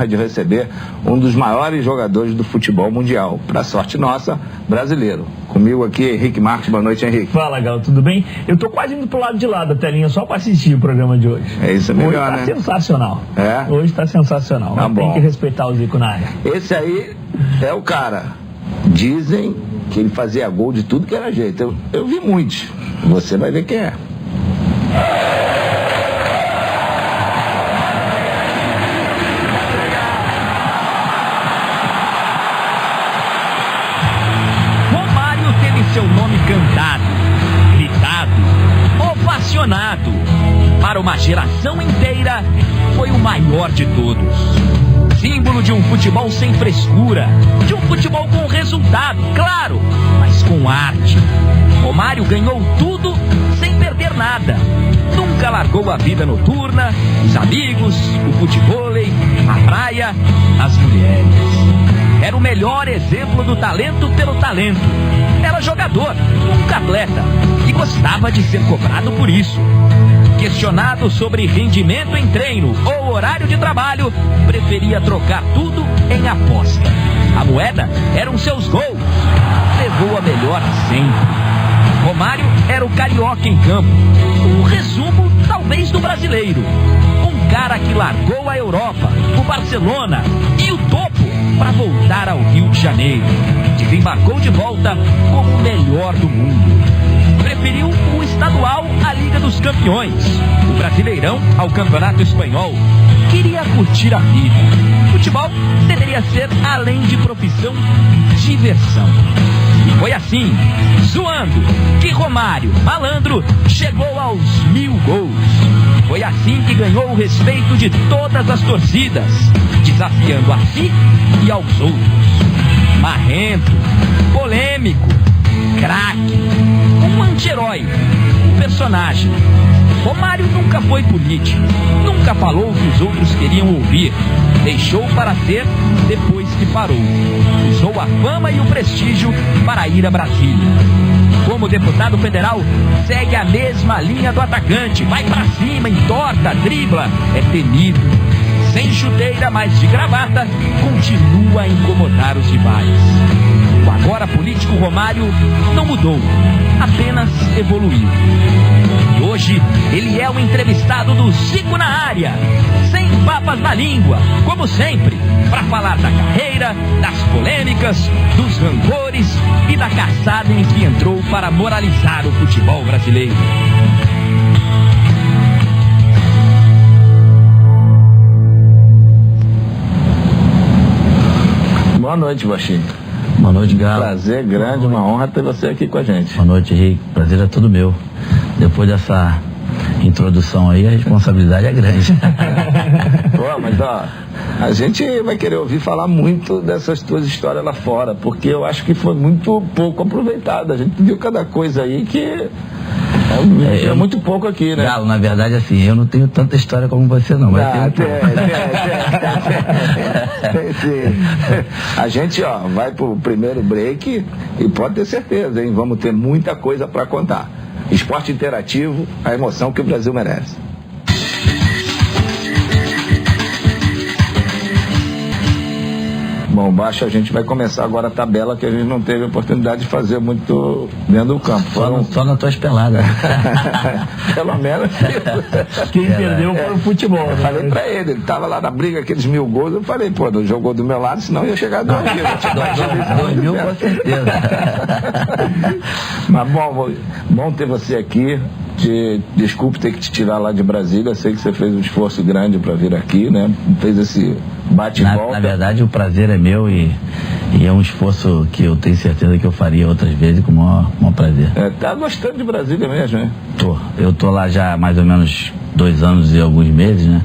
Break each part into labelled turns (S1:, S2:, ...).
S1: de receber um dos maiores jogadores do futebol mundial, para sorte nossa, brasileiro. Comigo aqui, Henrique Marques. Boa noite, Henrique.
S2: Fala, Galo, tudo bem? Eu tô quase indo pro lado de lá da telinha só para assistir o programa de hoje.
S1: É isso mesmo,
S2: hoje tá sensacional.
S1: É?
S2: Hoje tá sensacional.
S1: Tá bom.
S2: Tem que respeitar o Zico na área.
S1: Esse aí é o cara. Dizem que ele fazia gol de tudo que era jeito. Eu vi muitos. Você vai ver quem é.
S3: Romário teve seu nome cantado, gritado, ovacionado. Para uma geração inteira, foi o maior de todos. Símbolo de um futebol sem frescura, de um futebol com resultado, claro, mas com arte. Romário ganhou tudo sem perder nada. Nunca largou a vida noturna, os amigos, o futevôlei, a praia, as mulheres. Era o melhor exemplo do talento pelo talento. Era jogador, nunca atleta, e gostava de ser cobrado por isso. Questionado sobre rendimento em treino ou horário de trabalho, preferia trocar tudo em aposta. A moeda eram seus gols. Levou a melhor sempre. Romário era o carioca em campo. Um resumo, talvez, do brasileiro. Um cara que largou a Europa, o Barcelona e o topo para voltar ao Rio de Janeiro. Desembarcou de volta como o melhor do mundo. Preferiu o estadual à Liga dos Campeões, o Brasileirão ao Campeonato Espanhol. Queria curtir a vida. Futebol deveria ser, além de profissão, diversão. E foi assim, zoando, que Romário, malandro, chegou aos 1000 gols. Foi assim que ganhou o respeito de todas as torcidas, desafiando a si e aos outros. Marrento, polêmico, craque, um anti-herói, um personagem. Romário nunca foi político, nunca falou o que os outros queriam ouvir. Deixou para ser depois que parou. Usou a fama e o prestígio para ir a Brasília. Como deputado federal, segue a mesma linha do atacante. Vai pra cima, entorta, dribla. É temido. Sem chuteira, mas de gravata, continua a incomodar os rivais. O agora político Romário não mudou, apenas evoluiu. E hoje ele é o entrevistado do Zico na área, sem papas na língua, como sempre, para falar da carreira, das polêmicas, dos rancores e da caçada em que entrou para moralizar o futebol brasileiro.
S1: Boa noite, Baixinho.
S4: Boa noite, Galo.
S1: Prazer grande, uma honra ter você aqui com a gente.
S4: Boa noite, Henrique. Prazer é todo meu. Depois dessa introdução aí, a responsabilidade é grande.
S1: Pô, mas ó, a gente vai querer ouvir falar muito dessas tuas histórias lá fora, porque eu acho que foi muito pouco aproveitado. A gente viu cada coisa aí que é muito pouco aqui, né?
S4: Galo, na verdade, assim, eu não tenho tanta história como você, não. Mas
S1: tem. A gente, ó, vai pro primeiro break e pode ter certeza, hein? Vamos ter muita coisa para contar. Esporte interativo, a emoção que o Brasil merece. Bom, Baixo, a gente vai começar agora a tabela que a gente não teve oportunidade de fazer muito dentro do campo.
S4: Só na tua espelada.
S1: Pelo menos.
S2: Quem perdeu foi o futebol.
S1: Eu falei pra ele tava lá na briga, aqueles 1000 gols, eu falei, pô, não jogou do meu lado, senão ia chegar a 2 mil.
S4: 2 mil com certeza.
S1: Mas bom ter você aqui. Desculpe ter que te tirar lá de Brasília, sei que você fez um esforço grande para vir aqui, né? Fez esse bate-volta.
S4: Na verdade, o prazer é meu e é um esforço que eu tenho certeza que eu faria outras vezes com o maior prazer.
S1: Tá gostando de Brasília mesmo, né?
S4: Eu tô lá já há mais ou menos 2 anos e alguns meses, né?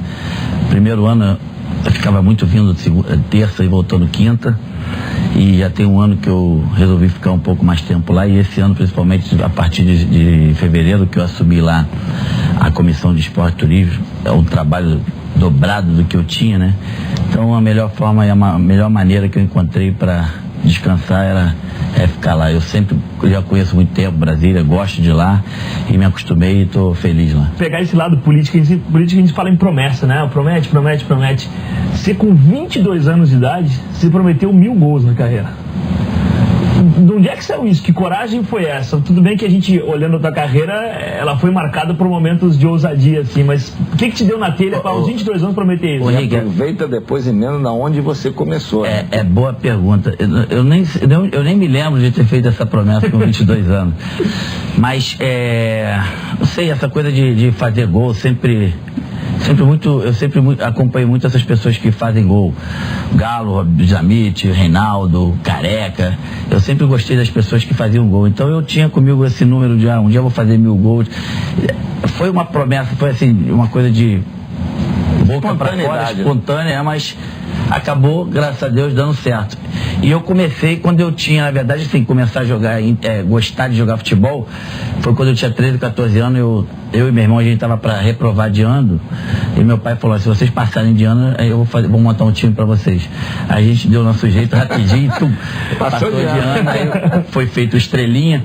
S4: Primeiro ano eu ficava muito vindo terça e voltando quinta. E já tem um ano que eu resolvi ficar um pouco mais tempo lá, e esse ano, principalmente a partir de fevereiro, que eu assumi lá a Comissão de Esporte e Turismo, é um trabalho dobrado do que eu tinha, né? Então a melhor forma e a melhor maneira que eu encontrei para descansar é ficar lá. Eu já conheço muito tempo Brasília, gosto de lá e me acostumei e estou feliz lá.
S2: Pegar esse lado político a gente fala em promessa, né? Promete. Você com 22 anos de idade, você prometeu 1000 gols na carreira. De onde é que saiu isso? Que coragem foi essa? Tudo bem que a gente, olhando a tua carreira, ela foi marcada por momentos de ousadia, assim, mas o que te deu na telha para aos 22 anos prometer isso?
S1: Aproveita depois emenda da onde você começou. Né?
S4: É boa pergunta. Eu nem me lembro de ter feito essa promessa com 22 anos. Mas, não sei, essa coisa de fazer gol eu sempre acompanho muito essas pessoas que fazem gol. Galo, Jamite, Reinaldo, Careca. Eu sempre gostei das pessoas que faziam gol. Então eu tinha comigo esse número de um dia eu vou fazer 1000 gols. Foi uma promessa, foi assim, uma coisa de boca pra fora, espontânea, mas acabou, graças a Deus, dando certo. E eu comecei quando eu tinha, na verdade, assim, começar a jogar, gostar de jogar futebol, foi quando eu tinha 13, 14 anos, eu e meu irmão, a gente tava para reprovar de ano, e meu pai falou, se vocês passarem de ano, eu vou montar um time para vocês. A gente deu o nosso jeito rapidinho, passou de ano, aí foi feito Estrelinha,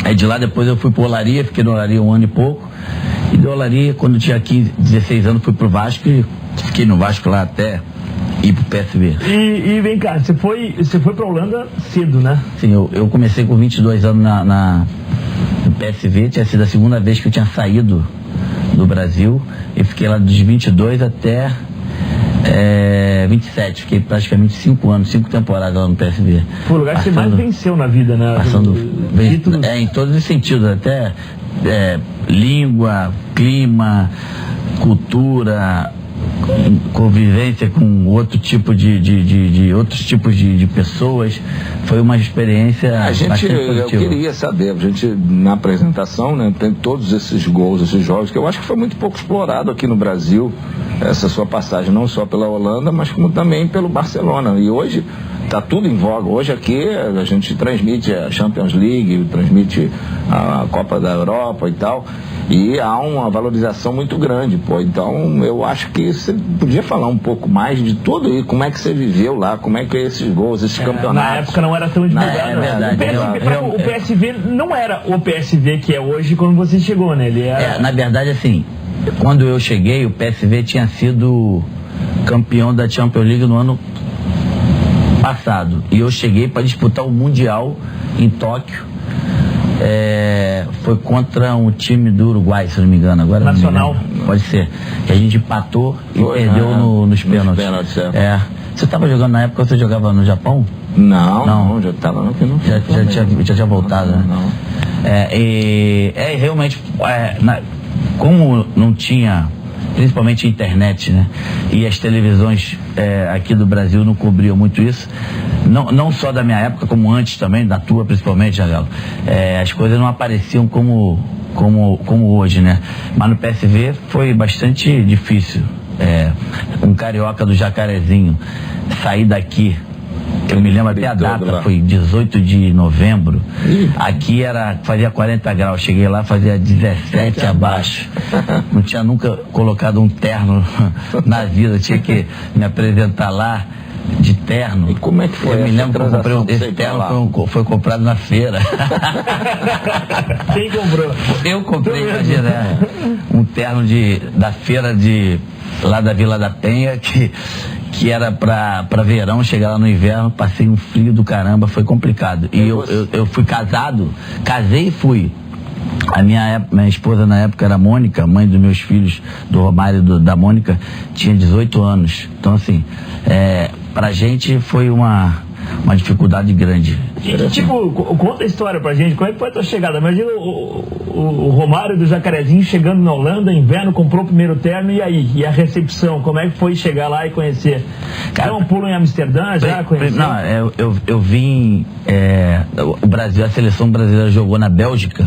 S4: aí de lá depois eu fui pro Olaria, fiquei no Olaria 1 ano e pouco, e do Olaria, quando eu tinha 15, 16 anos, fui pro Vasco, e fiquei no Vasco lá até ir pro PSV.
S2: E vem cá, você foi pra Holanda cedo, né?
S4: Sim, eu comecei com 22 anos no PSV, tinha sido a segunda vez que eu tinha saído do Brasil, e fiquei lá dos 22 até 27, fiquei praticamente 5 temporadas lá no PSV.
S2: Foi o lugar que você mais venceu na vida, né?
S4: Em todos os sentidos, até língua, clima, cultura, convivência com outro tipo outros tipos de pessoas. Foi uma experiência bastante positiva. Eu
S1: queria saber, a gente na apresentação, né, tem todos esses gols, esses jogos, que eu acho que foi muito pouco explorado aqui no Brasil, essa sua passagem, não só pela Holanda, mas como também pelo Barcelona. E hoje está tudo em voga. Hoje aqui a gente transmite a Champions League, transmite a Copa da Europa e tal, e há uma valorização muito grande, pô. Então eu acho que você podia falar um pouco mais de tudo e como é que você viveu lá, como é que é esses gols, esses campeonatos.
S2: Na época não era tão divulgado.
S4: É verdade.
S2: O PSV não era o PSV que é hoje quando você chegou, né? Ele era...
S4: na verdade, assim, quando eu cheguei, o PSV tinha sido campeão da Champions League no ano passado. E eu cheguei para disputar o Mundial em Tóquio. Foi contra um time do Uruguai, se não me engano. Agora
S2: Nacional?
S4: Não me engano. Pode ser. E a gente empatou e perdeu nos pênaltis. Você estava jogando na época, você jogava no Japão?
S1: Não, já estava aqui no
S4: já tinha voltado, né?
S1: Não.
S4: Realmente, como não tinha, principalmente a internet, né? E as televisões aqui do Brasil não cobriam muito isso, não só da minha época, como antes também, da tua principalmente, Jagalo. As coisas não apareciam como hoje, né? Mas no PSV foi bastante difícil. Um carioca do Jacarezinho sair daqui, eu me lembro até a data, foi 18 de novembro. Aqui fazia 40 graus, cheguei lá, fazia 17 abaixo. Não tinha nunca colocado um terno na vida, tinha que me apresentar lá de terno.
S1: E como é que foi?
S4: Eu me lembro que eu comprei esse terno, foi comprado na feira.
S2: Quem comprou?
S4: Eu comprei, imagina, um terno da feira lá da Vila da Penha, que era pra verão, chegar lá no inverno, passei um frio do caramba, foi complicado. E eu fui casei e fui. A minha esposa na época era a Mônica, mãe dos meus filhos, do Romário e da Mônica, tinha 18 anos. Então, assim, pra gente foi uma dificuldade grande.
S2: Tipo, conta a história pra gente, como é que foi a tua chegada? Imagina o Romário do Jacarezinho chegando na Holanda, inverno, comprou o primeiro terno, e aí? E a recepção, como é que foi chegar lá e conhecer? Cara, um pulo em Amsterdã, já conheceu?
S4: Não, eu vim, o Brasil, a seleção brasileira jogou na Bélgica,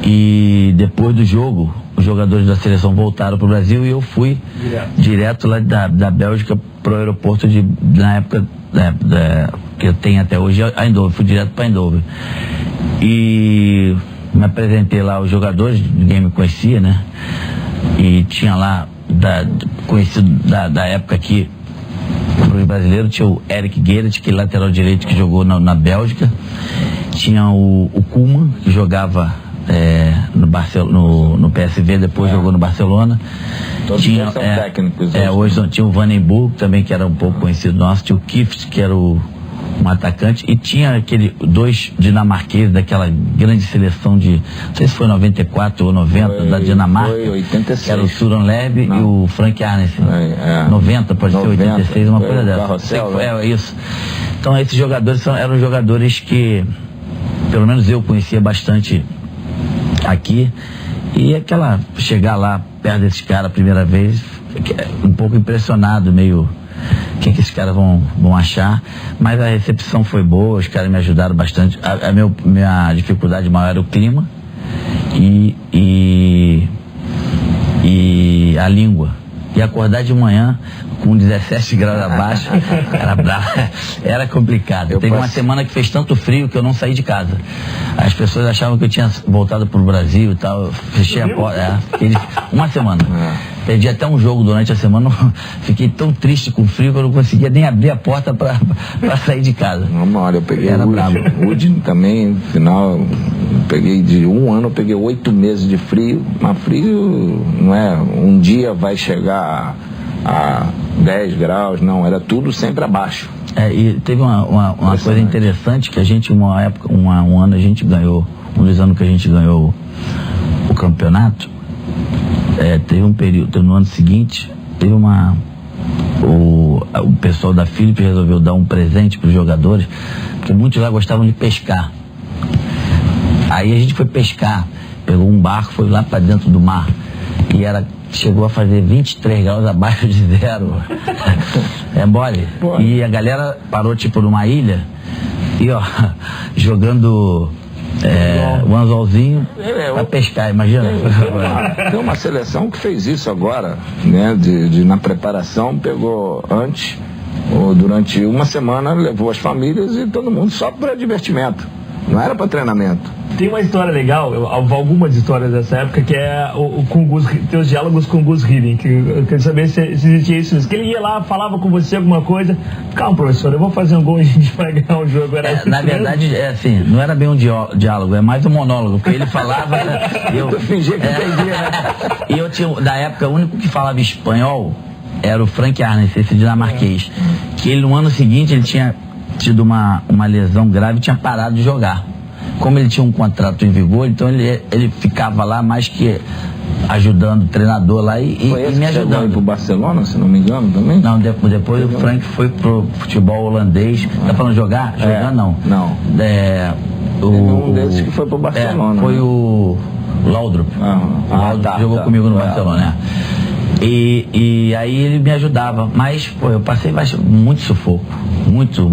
S4: e depois do jogo, os jogadores da seleção voltaram pro Brasil e eu fui direto lá da Bélgica pro aeroporto na época que eu tenho até hoje, Eindhoven, fui direto para Eindhoven. E me apresentei lá aos jogadores, ninguém me conhecia, né? E tinha lá, conhecido da época que os brasileiros, tinha o Eric Gerrit, que é lateral direito, que jogou na Bélgica. Tinha o Koeman, que jogava no PSV, depois jogou no Barcelona.
S1: Todos
S4: tinha,
S1: são técnicos.
S4: Hoje tinha o Vandenburg também, que era um pouco conhecido nosso. Tinha o Kift, que era um atacante, e tinha dois dinamarqueses daquela grande seleção de, não sei se foi 94 ou 90, da Dinamarca.
S1: Foi 86.
S4: Que era o Søren Leb e o Frank Arnesen. 90, pode 90, ser 86, uma coisa dessa.
S1: Carrossel,
S4: isso. Então esses jogadores eram jogadores que, pelo menos eu conhecia bastante aqui, e chegar lá perto desses caras a primeira vez, um pouco impressionado, meio, o que esses caras vão achar, mas a recepção foi boa, os caras me ajudaram bastante. Minha dificuldade maior era o clima e a língua, e acordar de manhã com 17 graus abaixo era bravo, era complicado. Teve uma semana que fez tanto frio que eu não saí de casa. As pessoas achavam que eu tinha voltado pro Brasil e tal. Fechei a porta. Uma semana. Perdi até um jogo durante a semana. Fiquei tão triste com o frio que eu não conseguia nem abrir a porta pra sair de casa.
S1: Uma hora eu peguei
S4: o
S1: Udine também, no final, peguei de um ano, eu peguei 8 meses de frio. Mas frio não é um dia vai chegar a 10 graus, não, era tudo sempre abaixo.
S4: E teve uma coisa interessante, que a gente, uma época, um ano a gente ganhou, um dos anos que a gente ganhou o campeonato, teve um período, no ano seguinte, teve o pessoal da Philips resolveu dar um presente para os jogadores, porque muitos lá gostavam de pescar. Aí a gente foi pescar, pegou um barco, foi lá para dentro do mar, e chegou a fazer 23 graus abaixo de zero. É mole. E a galera parou numa ilha e jogando um anzolzinho pra pescar, imagina.
S1: Tem uma seleção que fez isso agora, né? Na preparação, pegou antes, ou durante uma semana, levou as famílias e todo mundo só para divertimento. Não era para treinamento.
S2: Tem uma história legal, algumas histórias dessa época, que é com o Gus, tem os diálogos com o Gus Hiddink, que eu quero saber se existia isso, que ele ia lá, falava com você alguma coisa, calma professor, eu vou fazer um gol e a gente vai ganhar um jogo.
S4: Na verdade, assim, não era bem um diálogo, é mais um monólogo, porque ele falava, eu fingia que entendia, né? E eu tinha, na época, o único que falava espanhol era o Frank Arnesen, esse dinamarquês, que ele no ano seguinte, ele tinha tido uma lesão grave e tinha parado de jogar. Como ele tinha um contrato em vigor, então ele ficava lá mais que ajudando o treinador lá e me ajudando.
S1: Foi pro Barcelona, se não me engano, também?
S4: Não, depois o Frank foi pro futebol holandês. Tá falando jogar? Jogar não.
S1: Não. Um desses que foi pro Barcelona.
S4: Foi o Laudrup. Jogou comigo no Barcelona, E aí ele me ajudava, mas eu passei muito sufoco, muito.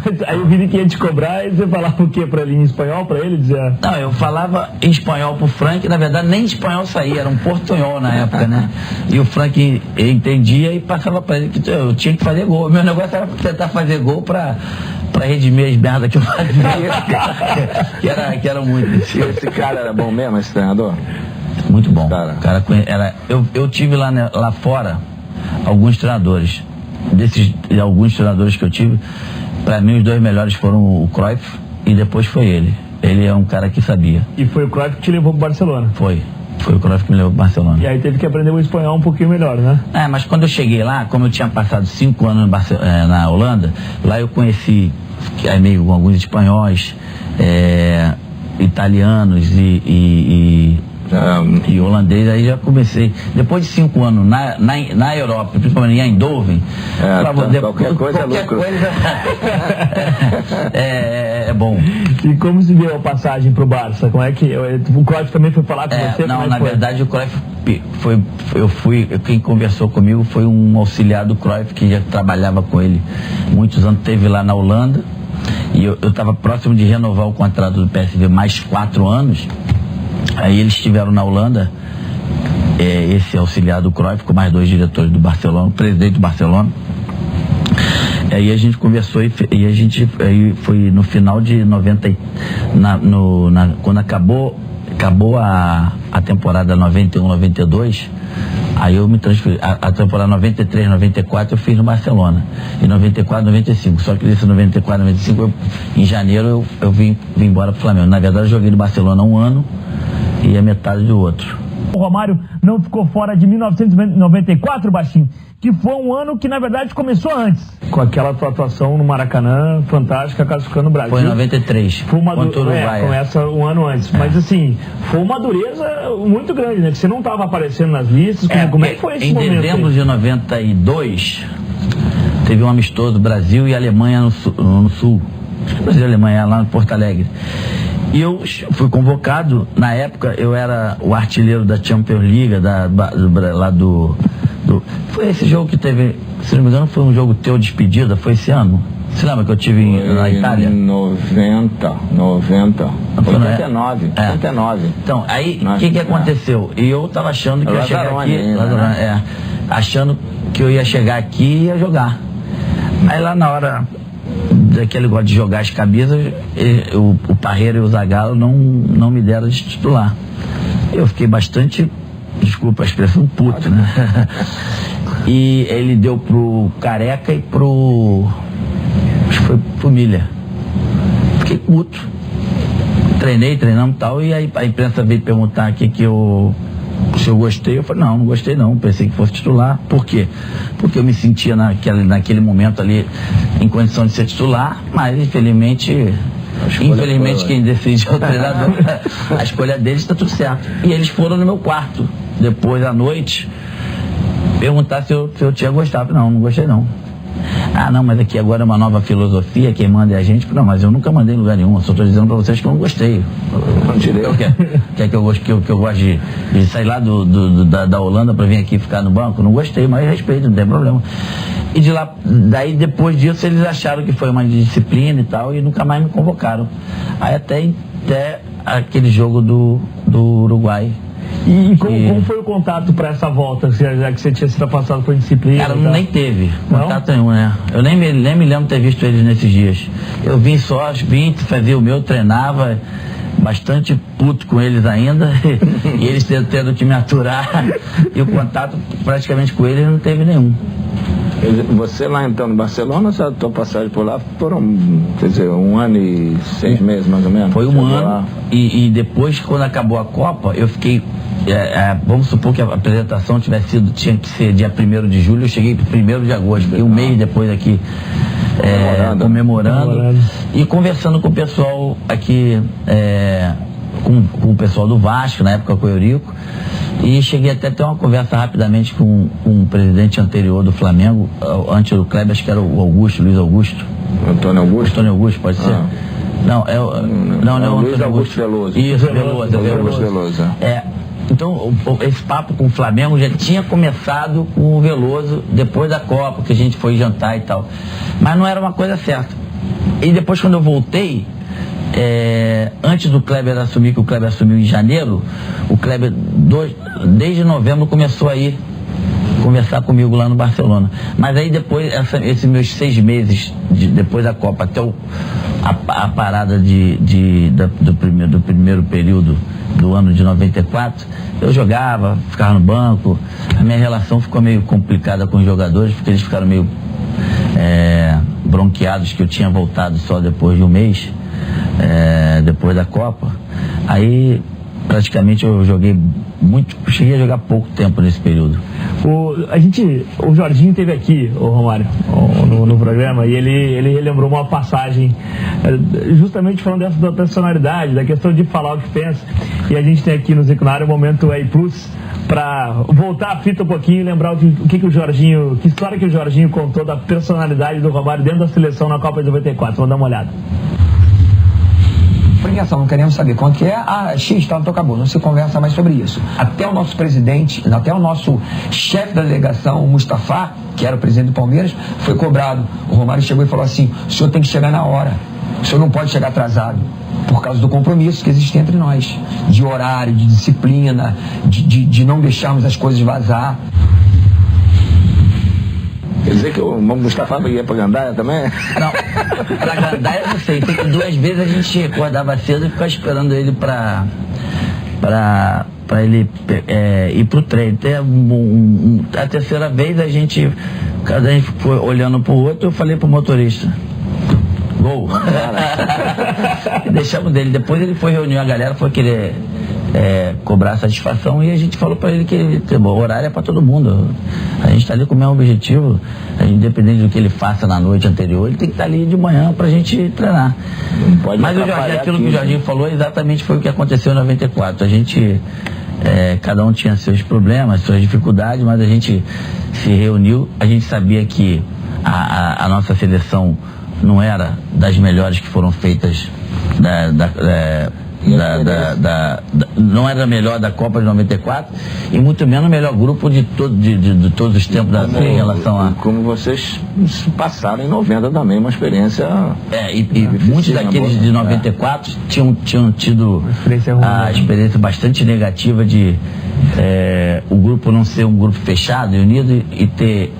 S2: Mas aí eu vi que ia te cobrar e você falava o que pra ele, em espanhol pra ele? Dizia...
S4: Não, eu falava em espanhol pro Frank, na verdade nem espanhol saía, era um portunhol na época, né? E o Frank entendia e passava pra ele que eu tinha que fazer gol. Meu negócio era tentar fazer gol pra redimir as merdas que eu fazia, que era muito.
S1: Esse cara era bom mesmo, esse treinador?
S4: Muito bom. Eu tive lá fora alguns treinadores. Alguns treinadores que eu tive, para mim os dois melhores foram o Cruyff e depois foi ele. Ele é um cara que sabia.
S2: E foi o Cruyff que te levou pro Barcelona?
S4: Foi o Cruyff que me levou pro Barcelona.
S2: E aí teve que aprender o espanhol um pouquinho melhor, né?
S4: Mas quando eu cheguei lá, como eu tinha passado 5 anos na Holanda, lá eu conheci amigo com alguns espanhóis, italianos e holandês. Aí já comecei, depois de 5 anos na Europa, principalmente em Eindhoven,
S1: qualquer coisa
S4: é bom.
S2: E como se deu a passagem pro Barça? Como é que o Cruyff também foi falar com você?
S4: Não, na verdade o Cruyff quem conversou comigo foi um auxiliar do Cruyff que já trabalhava com ele muitos anos, teve lá na Holanda, e eu estava próximo de renovar o contrato do PSV mais 4 anos. Aí eles estiveram na Holanda, esse auxiliar do Cruyff, com mais 2 diretores do Barcelona, o presidente do Barcelona. Aí a gente conversou aí foi no final de 90, quando acabou a temporada 91-92, Aí eu me transferi. A temporada 93, 94 eu fiz no Barcelona. E 94, 95. Só que nesse 94, 95, em janeiro eu vim embora pro Flamengo. Na verdade eu joguei no Barcelona um ano e a metade do outro.
S2: O Romário não ficou fora de 1994, Baixinho, que foi um ano que na verdade começou antes. Com aquela tua atuação no Maracanã, fantástica, classificando o Brasil.
S4: Foi em 93.
S2: Foi uma começa um ano antes. Mas assim, foi uma dureza muito grande, né? Que você não estava aparecendo nas listas. Como é que foi esse momento?
S4: Em dezembro de 92, teve um amistoso Brasil e Alemanha no Sul. Acho que Brasil e Alemanha, lá no Porto Alegre. E eu fui convocado, na época eu era o artilheiro da Champions League, lá do... Foi esse jogo que teve, se não me engano, foi um jogo teu de despedida, foi esse ano? Você lembra que eu tive na Itália?
S1: 90, 89.
S4: Então, aí, o que aconteceu? E eu tava achando que eu ia chegar aqui, achando que eu ia chegar aqui e ia jogar. Aí lá na hora daquele negócio de jogar as camisas, o Parreira e o Zagallo não me deram de titular. Eu fiquei bastante, desculpa a expressão, puto, né? E ele deu pro Careca e acho que foi pro Milha. Fiquei puto. Treinamos e tal, e aí a imprensa veio perguntar aqui se eu gostei. Eu falei, não gostei não, pensei que fosse titular. Por quê? Porque eu me sentia naquele momento ali em condição de ser titular, mas infelizmente quem decide é o treinador. A escolha deles está tudo certo. E eles foram no meu quarto, depois à noite, perguntar se eu tinha gostado. Não gostei não. Não, mas aqui agora é uma nova filosofia, quem manda é a gente. Não, mas eu nunca mandei em lugar nenhum, eu só estou dizendo para vocês que eu não gostei. Não tirei. Quer que eu gosto de sair lá da Holanda para vir aqui ficar no banco? Não gostei, mas respeito, não tem problema. E daí depois disso eles acharam que foi uma disciplina e tal, e nunca mais me convocaram. Aí até aquele jogo do Uruguai.
S2: E como foi o contato para essa volta, já que você tinha sido passado por disciplina?
S4: Cara, nem teve contato nenhum, né? Eu nem me lembro de ter visto eles nesses dias. Eu vim fazia o meu, treinava, bastante puto com eles ainda, e eles tendo que me aturar, e o contato praticamente com eles não teve nenhum.
S1: Você lá então no Barcelona, a tua passagem por lá foram, quer dizer, 1 ano e 6 meses mais ou menos?
S4: Foi um ano, e depois, quando acabou a Copa, eu fiquei, vamos supor que a apresentação tinha que ser dia 1º de julho, eu cheguei 1º de agosto, fiquei um mês depois aqui comemorando e conversando com o pessoal aqui, com o pessoal do Vasco, na época com o Eurico, e cheguei até a ter uma conversa rapidamente com o presidente anterior do Flamengo, antes do Kleber, acho que era o Luiz Augusto.
S1: Antônio Augusto,
S4: pode ser? Não, é o
S1: Luiz Augusto Veloso.
S4: Isso, Veloso. Então, esse papo com o Flamengo já tinha começado com o Veloso depois da Copa, que a gente foi jantar e tal. Mas não era uma coisa certa. E depois, quando eu voltei, antes do Kleber assumir, que o Kleber assumiu em janeiro, o Kleber, desde novembro, começou a ir conversar comigo lá no Barcelona. Mas aí depois, esses meus 6 meses, depois da Copa, até a parada do primeiro período do ano de 94, eu jogava, ficava no banco, a minha relação ficou meio complicada com os jogadores, porque eles ficaram meio bronqueados que eu tinha voltado só depois de um mês, depois da Copa. Aí praticamente eu cheguei a jogar pouco tempo nesse período.
S2: O Jorginho esteve aqui, o Romário, no programa, e ele lembrou uma passagem justamente falando dessa da personalidade, da questão de falar o que pensa, e a gente tem aqui no Ziconário o momento Plus para voltar a fita um pouquinho e lembrar que história que o Jorginho contou da personalidade do Romário dentro da seleção na Copa de 94. Vamos dar uma olhada.
S5: Premiação, não queremos saber quanto que é, X, tá, então acabou, não se conversa mais sobre isso. Até o nosso presidente, até o nosso chefe da delegação, o Mustafa, que era o presidente do Palmeiras, foi cobrado. O Romário chegou e falou assim: o senhor tem que chegar na hora, o senhor não pode chegar atrasado, por causa do compromisso que existe entre nós, de horário, de disciplina, de não deixarmos as coisas vazar.
S1: Quer dizer que o Mustafa ia pra Gandaia também?
S4: Não, pra Gandaia eu não sei. 2 vezes a gente acordava cedo e ficava esperando ele pra para ele ir pro treino. A terceira vez cada gente foi olhando pro outro, eu falei pro motorista: gol. E deixamos dele. Depois ele foi reunir a galera, foi querer cobrar satisfação, e a gente falou para ele que o horário é para todo mundo. A gente está ali com o mesmo objetivo, independente do que ele faça na noite anterior, ele tem que estar ali de manhã para a gente treinar. Mas aquilo que o Jorginho falou exatamente foi o que aconteceu em 94. A gente, cada um tinha seus problemas, suas dificuldades, mas a gente se reuniu. A gente sabia que a nossa seleção não era das melhores que foram feitas não era a melhor da Copa de 94 e muito menos o melhor grupo de todos os tempos em relação a...
S1: Como vocês passaram em 90 também, uma experiência...
S4: muitos daqueles de 94 tinham tido a experiência bastante negativa de o grupo não ser um grupo fechado e unido,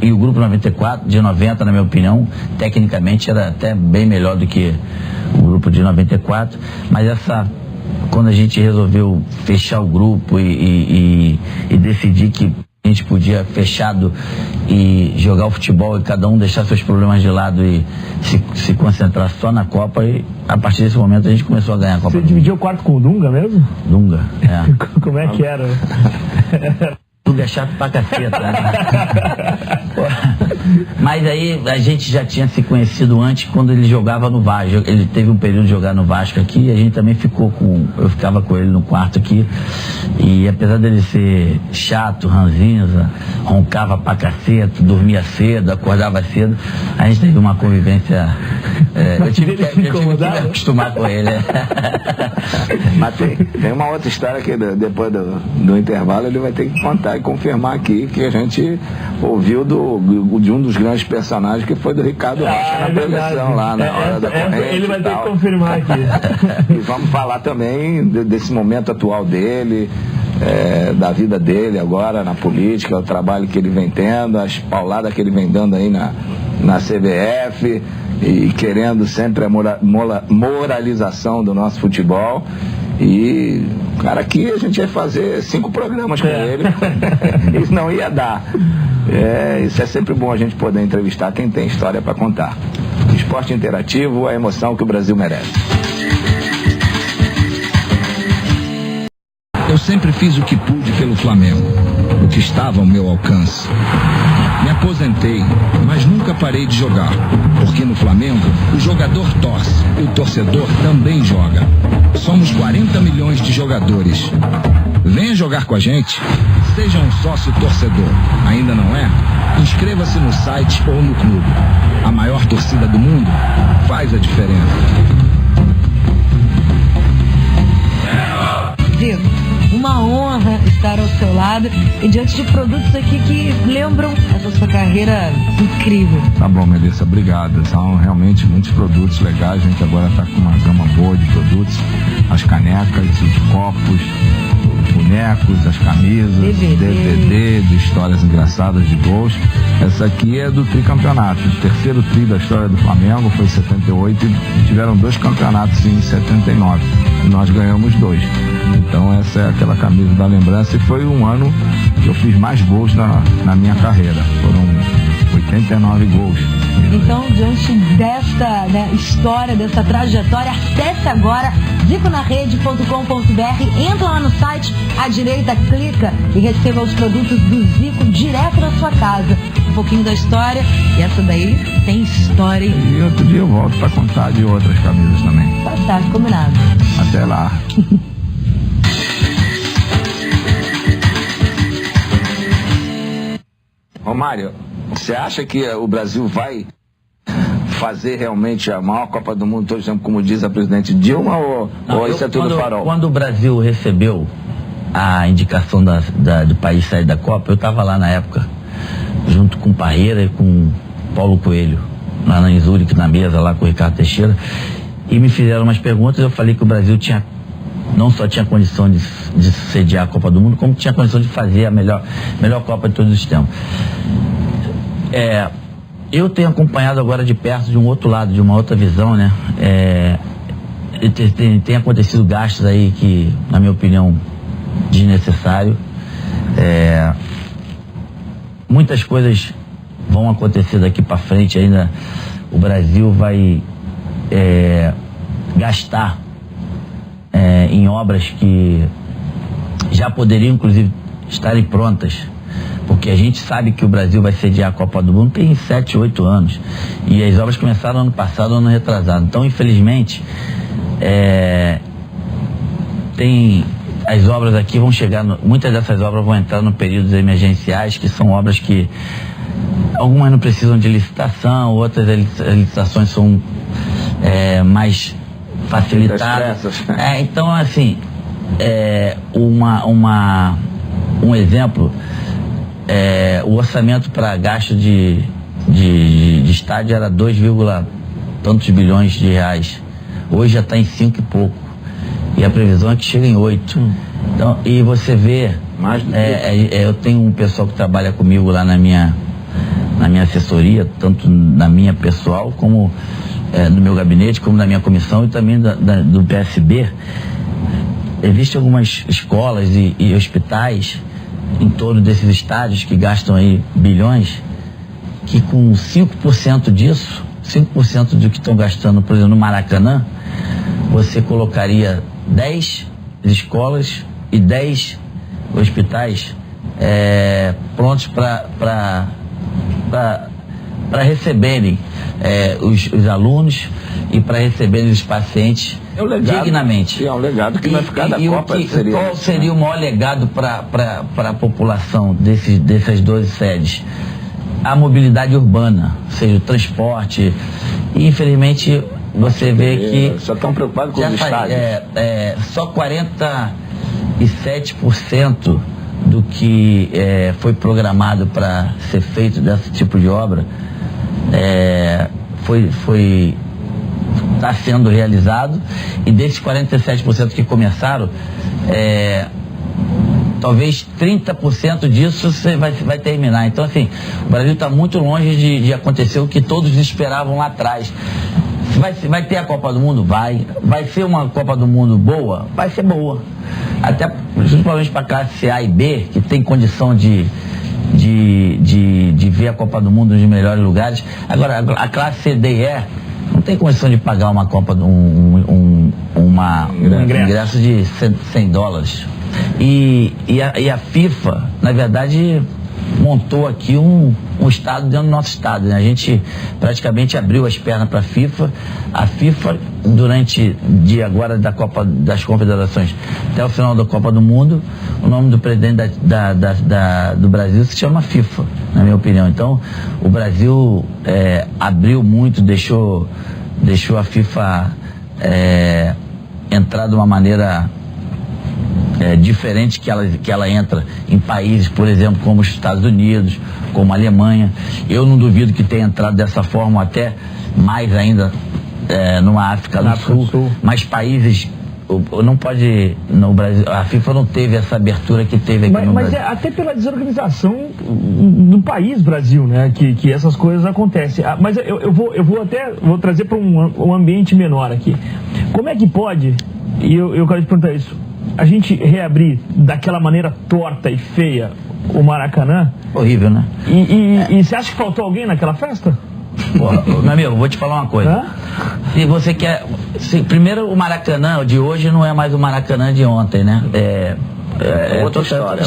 S4: e o grupo 94, de 90, na minha opinião, tecnicamente era até bem melhor do que o grupo de 94, mas quando a gente resolveu fechar o grupo e decidir que a gente podia fechado e jogar o futebol e cada um deixar seus problemas de lado e se concentrar só na Copa, e a partir desse momento a gente começou a ganhar a Copa.
S2: Você dividiu o quarto com o Dunga mesmo?
S4: Dunga,
S2: Como é que era?
S4: Dunga é chato pra caceta, né? Mas aí a gente já tinha se conhecido antes, quando ele jogava no Vasco. Ele teve um período de jogar no Vasco aqui, e a gente também eu ficava com ele no quarto aqui, e apesar dele ser chato, ranzinza, roncava pra caceta, dormia cedo, acordava cedo, a gente teve uma convivência, eu tive que me acostumar com ele.
S1: Mas tem uma outra história que depois do intervalo ele vai ter que contar e confirmar aqui, que a gente ouviu de um dos grandes personagens, que foi do Ricardo Rocha na preleção lá na hora da corrente.
S2: Ele vai ter que confirmar aqui.
S1: E vamos falar também desse momento atual dele, da vida dele agora na política, o trabalho que ele vem tendo, as pauladas que ele vem dando aí na CBF, e querendo sempre a moralização do nosso futebol. E, cara, aqui a gente ia fazer 5 programas com ele. Isso não ia dar. Isso é sempre bom, a gente poder entrevistar quem tem história para contar. Esporte interativo, a emoção que o Brasil merece.
S6: Eu sempre fiz o que pude pelo Flamengo, o que estava ao meu alcance. Me aposentei, mas nunca parei de jogar, porque no Flamengo o jogador torce e o torcedor também joga. Somos 40 milhões de jogadores. Venha jogar com a gente. Seja um sócio torcedor. Ainda não é? Inscreva-se no site ou no clube. A maior torcida do mundo faz a diferença.
S7: Diego, uma honra estar ao seu lado e diante de produtos aqui que lembram essa sua carreira incrível.
S1: Tá bom, Melissa, obrigado. São realmente muitos produtos legais. A gente agora está com uma gama boa de produtos. As canecas, os copos, os bonecos, as camisas, DVD de histórias engraçadas de gols. Essa aqui é do tricampeonato. O terceiro tri da história do Flamengo foi em 78 e tiveram 2 campeonatos em 79. E nós ganhamos 2. Então essa é aquela camisa da lembrança, e foi um ano que eu fiz mais gols na minha carreira. Foram 89 gols.
S7: Então, diante desta história, dessa trajetória, acesse agora ziconarede.com.br, entra lá no site, à direita, clica e receba os produtos do Zico direto na sua casa. Um pouquinho da história, e essa daí tem história.
S1: E outro dia eu volto para contar de outras camisas também.
S7: Tá certo, combinado.
S1: Até lá. Romário, você acha que o Brasil vai fazer realmente a maior Copa do Mundo todo o tempo, como diz a presidente Dilma, ou isso é tudo farol?
S4: Quando o Brasil recebeu a indicação do país sair da Copa, eu estava lá na época, junto com o Parreira e com o Paulo Coelho, lá em Zurique, na mesa, lá com o Ricardo Teixeira, e me fizeram umas perguntas. Eu falei que o Brasil não só tinha condição de sediar a Copa do Mundo, como tinha condição de fazer a melhor Copa de todos os tempos. Eu tenho acompanhado agora de perto, de um outro lado, de uma outra visão, né? Tem acontecido gastos aí que, na minha opinião, desnecessário. Muitas coisas vão acontecer daqui para frente ainda. O Brasil vai gastar em obras que já poderiam, inclusive, estarem prontas, porque a gente sabe que o Brasil vai sediar a Copa do Mundo tem 7, 8 anos, e as obras começaram ano passado, ano retrasado. Então, infelizmente, as obras aqui vão chegar, muitas dessas obras vão entrar no períodos emergenciais, que são obras que algumas não precisam de licitação, outras licitações são mais facilitadas. Então, assim, um exemplo, o orçamento para gasto de estádio era 2, tantos bilhões de reais. Hoje já está em 5 e pouco. E a previsão é que chega em 8. Então, e você vê, eu tenho um pessoal que trabalha comigo lá na minha assessoria, tanto na minha pessoal, como no meu gabinete, como na minha comissão e também do PSB. Existem algumas escolas e hospitais em torno desses estádios que gastam aí bilhões, que com 5% disso, 5% do que estão gastando, por exemplo, no Maracanã, você colocaria 10 escolas e 10 hospitais prontos para receberem os alunos e para receberem os pacientes dignamente.
S1: É um legado que vai ficar da Copa.
S4: Qual seria o maior legado para a população dessas 12 sedes? A mobilidade urbana, ou seja, o transporte. E, infelizmente, você vê que...
S1: Só estão preocupados com os estádios.
S4: Só 47% do que foi programado para ser feito desse tipo de obra está sendo realizado, e desses 47% que começaram, talvez 30% disso vai terminar. Então, assim, o Brasil está muito longe de acontecer o que todos esperavam lá atrás. Vai ter a Copa do Mundo? Vai ser uma Copa do Mundo boa? Vai ser boa. Até principalmente para a classe A e B, que tem condição de ver a Copa do Mundo nos melhores lugares. Agora, a classe C, D e E não tem condição de pagar uma Copa, um ingresso de $100. E a FIFA, na verdade, montou aqui um estado dentro do nosso estado, né? A gente praticamente abriu as pernas para a FIFA. A FIFA, durante agora da Copa das Confederações até o final da Copa do Mundo, o nome do presidente do Brasil se chama FIFA, na minha opinião. Então, o Brasil abriu muito, deixou a FIFA entrar de uma maneira diferente que ela entra em países, por exemplo, como os Estados Unidos, como a Alemanha. Eu não duvido que tenha entrado dessa forma, até mais ainda numa África do Sul, mas países não pode, no Brasil, a FIFA não teve essa abertura que teve aqui no Brasil.
S2: Mas até pela desorganização do país Brasil, né, que essas coisas acontecem. Mas eu vou trazer para um ambiente menor aqui. Como é que pode, e eu quero te perguntar isso, a gente reabrir daquela maneira torta e feia o Maracanã?
S4: Horrível, né?
S2: E você acha que faltou alguém naquela festa?
S4: Meu amigo, vou te falar uma coisa. Se você quer... primeiro, o Maracanã de hoje não é mais o Maracanã de ontem, né? Outra história.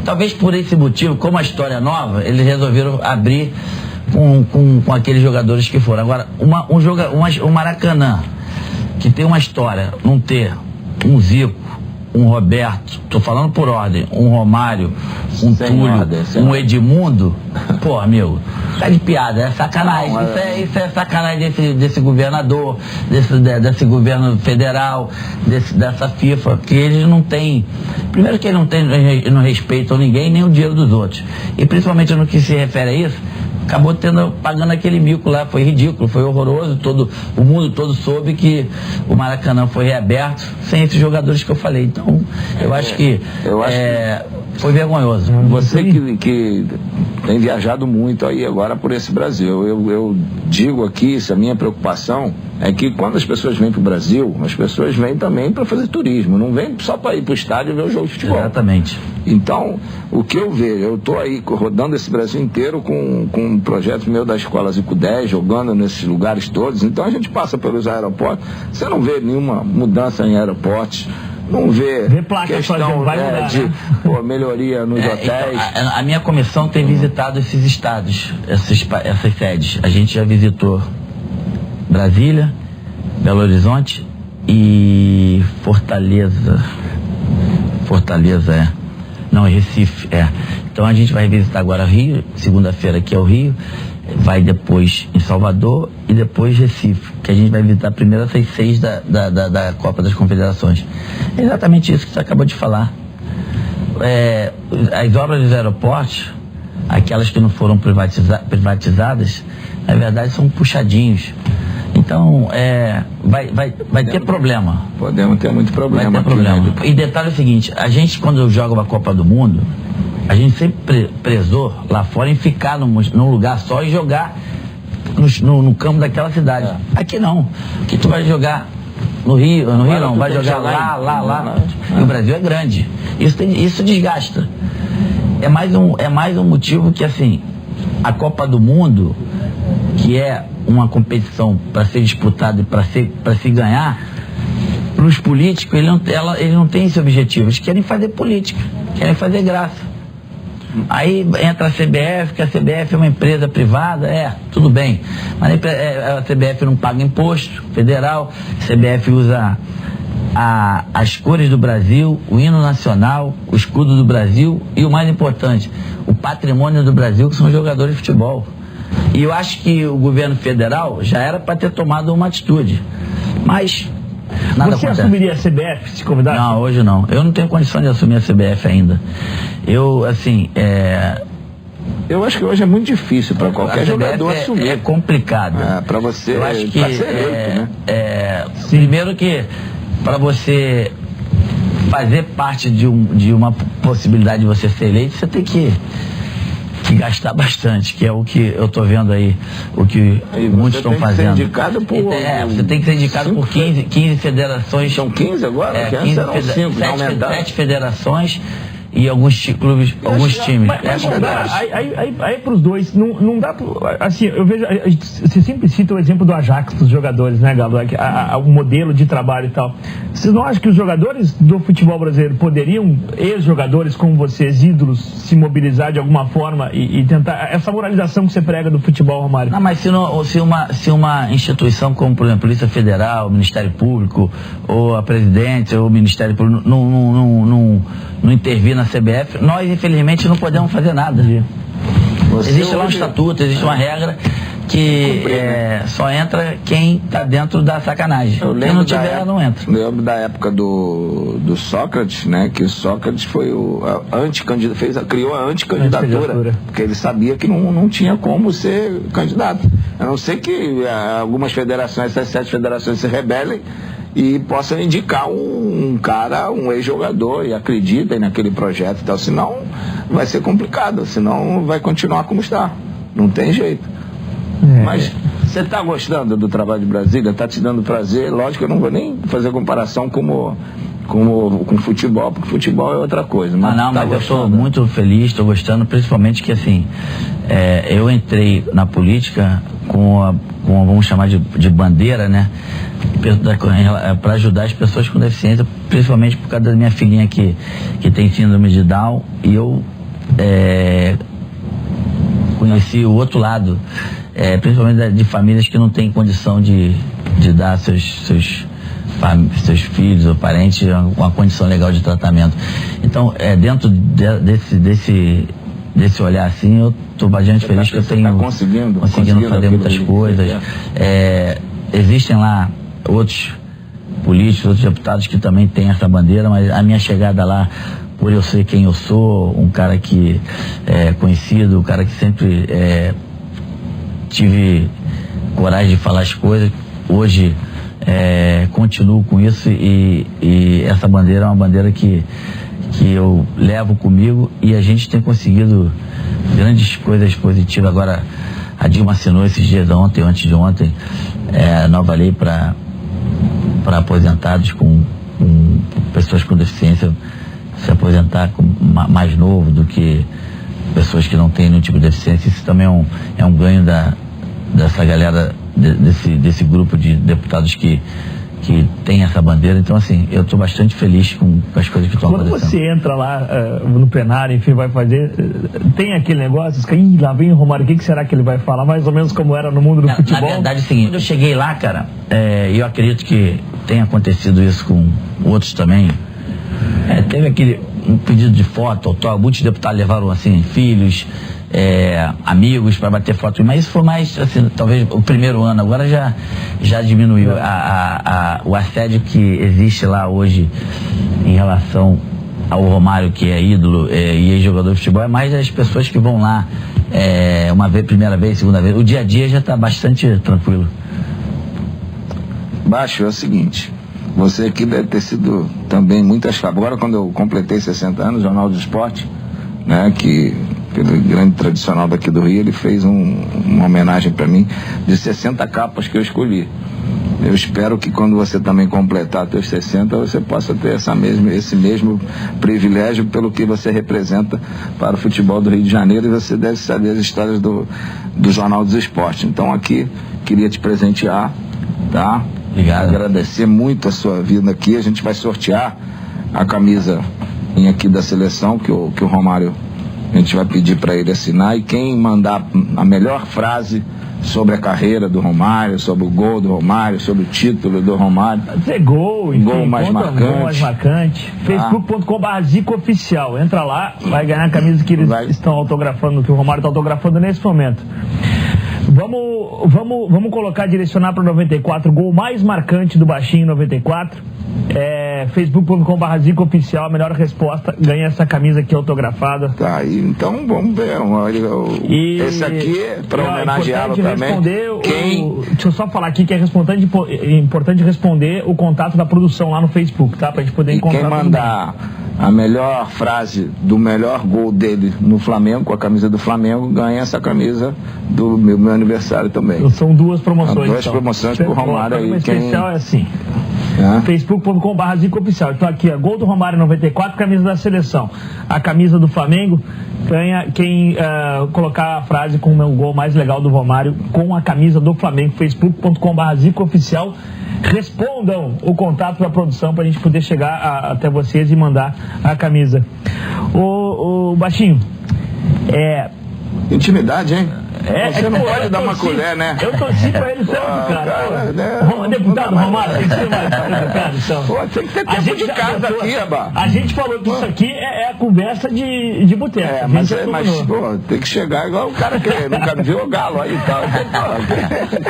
S4: Talvez por esse motivo, como a história é nova, eles resolveram abrir com aqueles jogadores que foram. Agora, um Maracanã que tem uma história, não ter um Zico, um Roberto, tô falando por ordem, um Romário, um Túlio, um Edmundo, pô, amigo, tá de piada, é sacanagem. Isso é sacanagem desse governador, desse governo federal, dessa FIFA, que eles não têm, primeiro que eles não respeitam ninguém, nem o dinheiro dos outros. E principalmente no que se refere a isso, acabou pagando aquele mico lá, foi ridículo, foi horroroso, o mundo todo soube que o Maracanã foi reaberto sem esses jogadores que eu falei. Então, eu acho que foi vergonhoso.
S1: Você que tem viajado muito aí agora por esse Brasil. Eu digo aqui, a minha preocupação é que quando as pessoas vêm para o Brasil, as pessoas vêm também para fazer turismo, não vêm só para ir para o estádio e ver o jogo de futebol.
S4: Exatamente.
S1: Então, o que eu vejo, eu estou aí rodando esse Brasil inteiro com um projeto meu da Escola Zico 10, jogando nesses lugares todos, então a gente passa pelos aeroportos, você não vê nenhuma mudança em aeroportos, não vê questão de melhoria nos hotéis.
S4: Então, a minha comissão tem visitado esses estados, essas sedes. A gente já visitou Brasília, Belo Horizonte e Fortaleza. Não, Recife, Então a gente vai visitar agora Rio, segunda-feira aqui é o Rio, vai depois em Salvador e depois Recife, que a gente vai visitar primeiro essas 6 da Copa das Confederações. É exatamente isso que você acabou de falar. As obras dos aeroportos, aquelas que não foram privatizadas, na verdade são puxadinhos. Então, vai ter problema.
S1: Podemos ter muito problema.
S4: Vai ter problema. E detalhe é o seguinte, a gente quando joga uma Copa do Mundo, a gente sempre prezou lá fora em ficar num lugar só e jogar no campo daquela cidade. Aqui não. Aqui tu vai jogar no Rio não, vai jogar lá. E o Brasil é grande. Isso desgasta. É mais um motivo que, assim, a Copa do Mundo, que é uma competição para ser disputada e para se ganhar, para os políticos, eles não têm esse objetivo. Eles querem fazer política, querem fazer graça. Aí entra a CBF, que a CBF é uma empresa privada, tudo bem, mas a CBF não paga imposto federal, a CBF usa as cores do Brasil, o hino nacional, o escudo do Brasil e o mais importante, o patrimônio do Brasil, que são os jogadores de futebol. E eu acho que o governo federal já era para ter tomado uma atitude, mas nada
S2: Você
S4: acontece.
S2: assumiria a CBF se convidasse?
S4: Não, hoje não. Eu não tenho condição de assumir a CBF ainda. Eu, assim,
S1: Eu acho que hoje é muito difícil para qualquer jogador assumir.
S4: É complicado.
S1: Para você,
S4: eu acho que
S1: ser eleito, né?
S4: Primeiro que para você fazer parte de uma possibilidade de você ser eleito, você tem que gastar bastante, que é o que eu estou vendo aí, o que muitos estão fazendo. Você tem que ser indicado por 15 federações.
S1: São 15 agora?
S4: 7 federações e alguns clubes, alguns times.
S2: Aí para os dois, não dá assim, eu vejo, você sempre cita o exemplo do Ajax dos jogadores, né, Galo? O modelo de trabalho e tal. Vocês não acham que os jogadores do futebol brasileiro poderiam, ex-jogadores como vocês, ídolos, se mobilizar de alguma forma e tentar essa moralização que você prega do futebol, Romário?
S4: Não, mas se uma instituição como, por exemplo, a Polícia Federal, o Ministério Público, ou a Presidente, ou o Ministério Público não intervir na CBF, nós infelizmente não podemos fazer nada. Existe lá um estatuto, existe uma regra que só entra quem está dentro da sacanagem. Quem não tiver, não entra.
S1: Eu lembro da época do Sócrates, né? Que o Sócrates foi criou a anticandidatura, porque ele sabia que não tinha como ser candidato. A não ser que algumas federações, essas 7 federações se rebelem e possam indicar um cara, um ex-jogador, e acreditem naquele projeto e tal, senão vai ser complicado, senão vai continuar como está, não tem jeito. Mas você está gostando do trabalho de Brasília? Está te dando prazer? Lógico que eu não vou nem fazer comparação com futebol, porque futebol é outra coisa. Mas
S4: eu estou muito feliz, estou gostando, principalmente que, assim, eu entrei na política com vamos chamar de bandeira, né, para ajudar as pessoas com deficiência, principalmente por causa da minha filhinha que tem síndrome de Down, e eu conheci o outro lado, principalmente de famílias que não têm condição de dar seus filhos ou parentes uma condição legal de tratamento. Então, dentro desse olhar assim, eu estou bastante feliz que eu tenho conseguindo fazer muitas coisas. Existem lá outros políticos, outros deputados que também têm essa bandeira, mas a minha chegada lá, por eu ser quem eu sou, um cara que é conhecido, um cara que sempre tive coragem de falar as coisas, hoje continuo com isso, e essa bandeira é uma bandeira que que eu levo comigo, e a gente tem conseguido grandes coisas positivas. Agora, a Dilma assinou esses dias, ontem, antes de ontem, a nova lei para aposentados com pessoas com deficiência se aposentar mais novo do que pessoas que não têm nenhum tipo de deficiência. Isso também é um ganho dessa galera, desse grupo de deputados que tem essa bandeira. Então, assim, eu estou bastante feliz com as coisas que estão acontecendo.
S2: Quando você entra lá no plenário, enfim, vai fazer, tem aquele negócio, lá vem o Romário, o que será que ele vai falar? Mais ou menos como era no mundo do futebol.
S4: Na verdade, é o seguinte, quando eu cheguei lá, cara, eu acredito que tenha acontecido isso com outros também. Teve um pedido de foto, autógrafo, muitos deputados levaram, assim, filhos, amigos para bater foto, mas isso foi mais, assim, talvez o primeiro ano. Agora já diminuiu o assédio que existe lá hoje em relação ao Romário, que é ídolo e ex-jogador de futebol. É mais as pessoas que vão lá uma vez, primeira vez, segunda vez. O dia a dia já está bastante tranquilo.
S1: Baixo, é o seguinte, você aqui deve ter sido também muitas... Agora, quando eu completei 60 anos, o Jornal do Esporte, né, que aquele grande tradicional daqui do Rio, ele fez uma homenagem para mim de 60 capas que eu escolhi. Eu espero que quando você também completar seus 60, você possa ter esse mesmo privilégio pelo que você representa para o futebol do Rio de Janeiro, e você deve saber as histórias do Jornal dos Esportes. Então aqui, queria te presentear, tá?
S4: Obrigado.
S1: Agradecer muito a sua vinda aqui. A gente vai sortear a camisa aqui da seleção, que o Romário, a gente vai pedir para ele assinar, e quem mandar a melhor frase sobre a carreira do Romário, sobre o gol do Romário, sobre o título do Romário.
S2: Dizer gol, enfim,
S1: gol mais marcante.
S2: Facebook.com/ZicoOficial. Entra lá, vai ganhar a camisa que eles estão autografando, que o Romário está autografando nesse momento. Vamos colocar, direcionar para 94, gol mais marcante do Baixinho 94. Facebook.com/ZicoOficial, a melhor resposta, ganha essa camisa aqui autografada.
S1: Tá, então vamos ver. Esse aqui, para homenageá-lo também.
S2: Deixa eu só falar aqui que é importante responder o contato da produção lá no Facebook, tá? Pra gente poder encontrar.
S1: Quem mandar a melhor frase do melhor gol dele no Flamengo, com a camisa do Flamengo, ganha essa camisa do meu aniversário também.
S2: São duas promoções.
S1: Duas promoções pro Romário aí.
S2: O especial é assim. Facebook.com/ZicoOficial. Então aqui, gol do Romário 94, camisa da seleção. A camisa do Flamengo ganha quem colocar a frase com o gol mais legal do Romário com a camisa do Flamengo. Facebook.com/ZicoOficial. Respondam o contato da produção para a gente poder chegar até vocês e mandar a camisa. O Baixinho,
S1: intimidade, hein? Você não pode dar uma colher, né?
S2: Eu torci pra ele sempre, cara. Deputado Romário, tem que ser mais educado, então.
S1: Tem que ter tempo de casa aqui, Abá.
S2: A gente falou que isso aqui é a conversa de boteco.
S1: Mas tem que chegar igual o cara que nunca viu o galo aí e tal.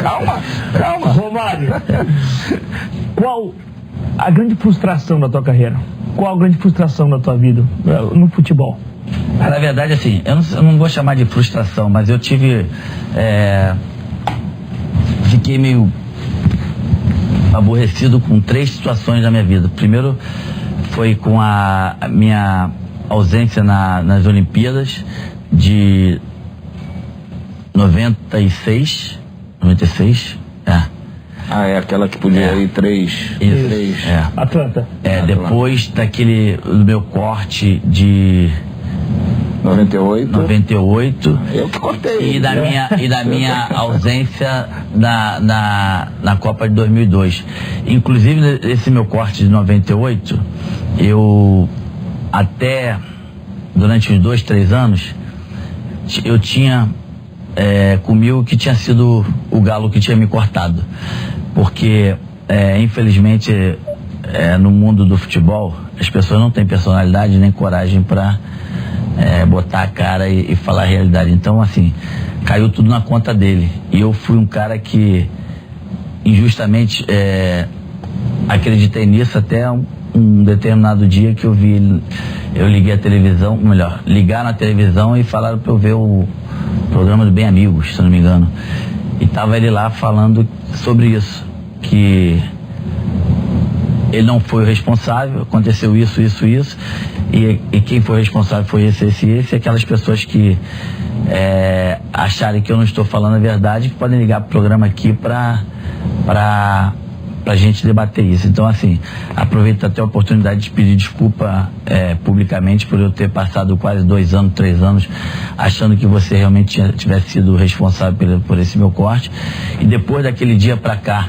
S1: Calma.
S2: Romário, qual a grande frustração da tua carreira? Qual a grande frustração da tua vida no futebol?
S4: Na verdade, assim, eu não vou chamar de frustração, mas eu tive... fiquei meio aborrecido com 3 situações da minha vida. Primeiro foi com a minha ausência nas Olimpíadas de 96.
S1: É aquela que podia ir 3.
S4: Isso,
S2: Atlanta.
S4: Depois do meu corte de 98.
S1: Eu que cortei.
S4: E da minha ausência na Copa de 2002. Inclusive, esse meu corte de 98, eu até durante uns 2, 3 anos, eu tinha comigo que tinha sido o galo que tinha me cortado. Porque, infelizmente, no mundo do futebol, as pessoas não têm personalidade nem coragem para botar a cara e falar a realidade. Então, assim, caiu tudo na conta dele. E eu fui um cara que injustamente acreditei nisso até um determinado dia que eu liguei a televisão, ligaram a televisão e falaram para eu ver o programa do Bem Amigos, se não me engano. E tava ele lá falando sobre isso, que ele não foi o responsável, aconteceu isso, e quem foi responsável foi esse, e aquelas pessoas que acharem que eu não estou falando a verdade, que podem ligar pro programa aqui pra gente debater isso. Então, assim, aproveito até a oportunidade de pedir desculpa publicamente por eu ter passado quase 2 anos, 3 anos, achando que você realmente tivesse sido responsável por esse meu corte. E depois daquele dia pra cá,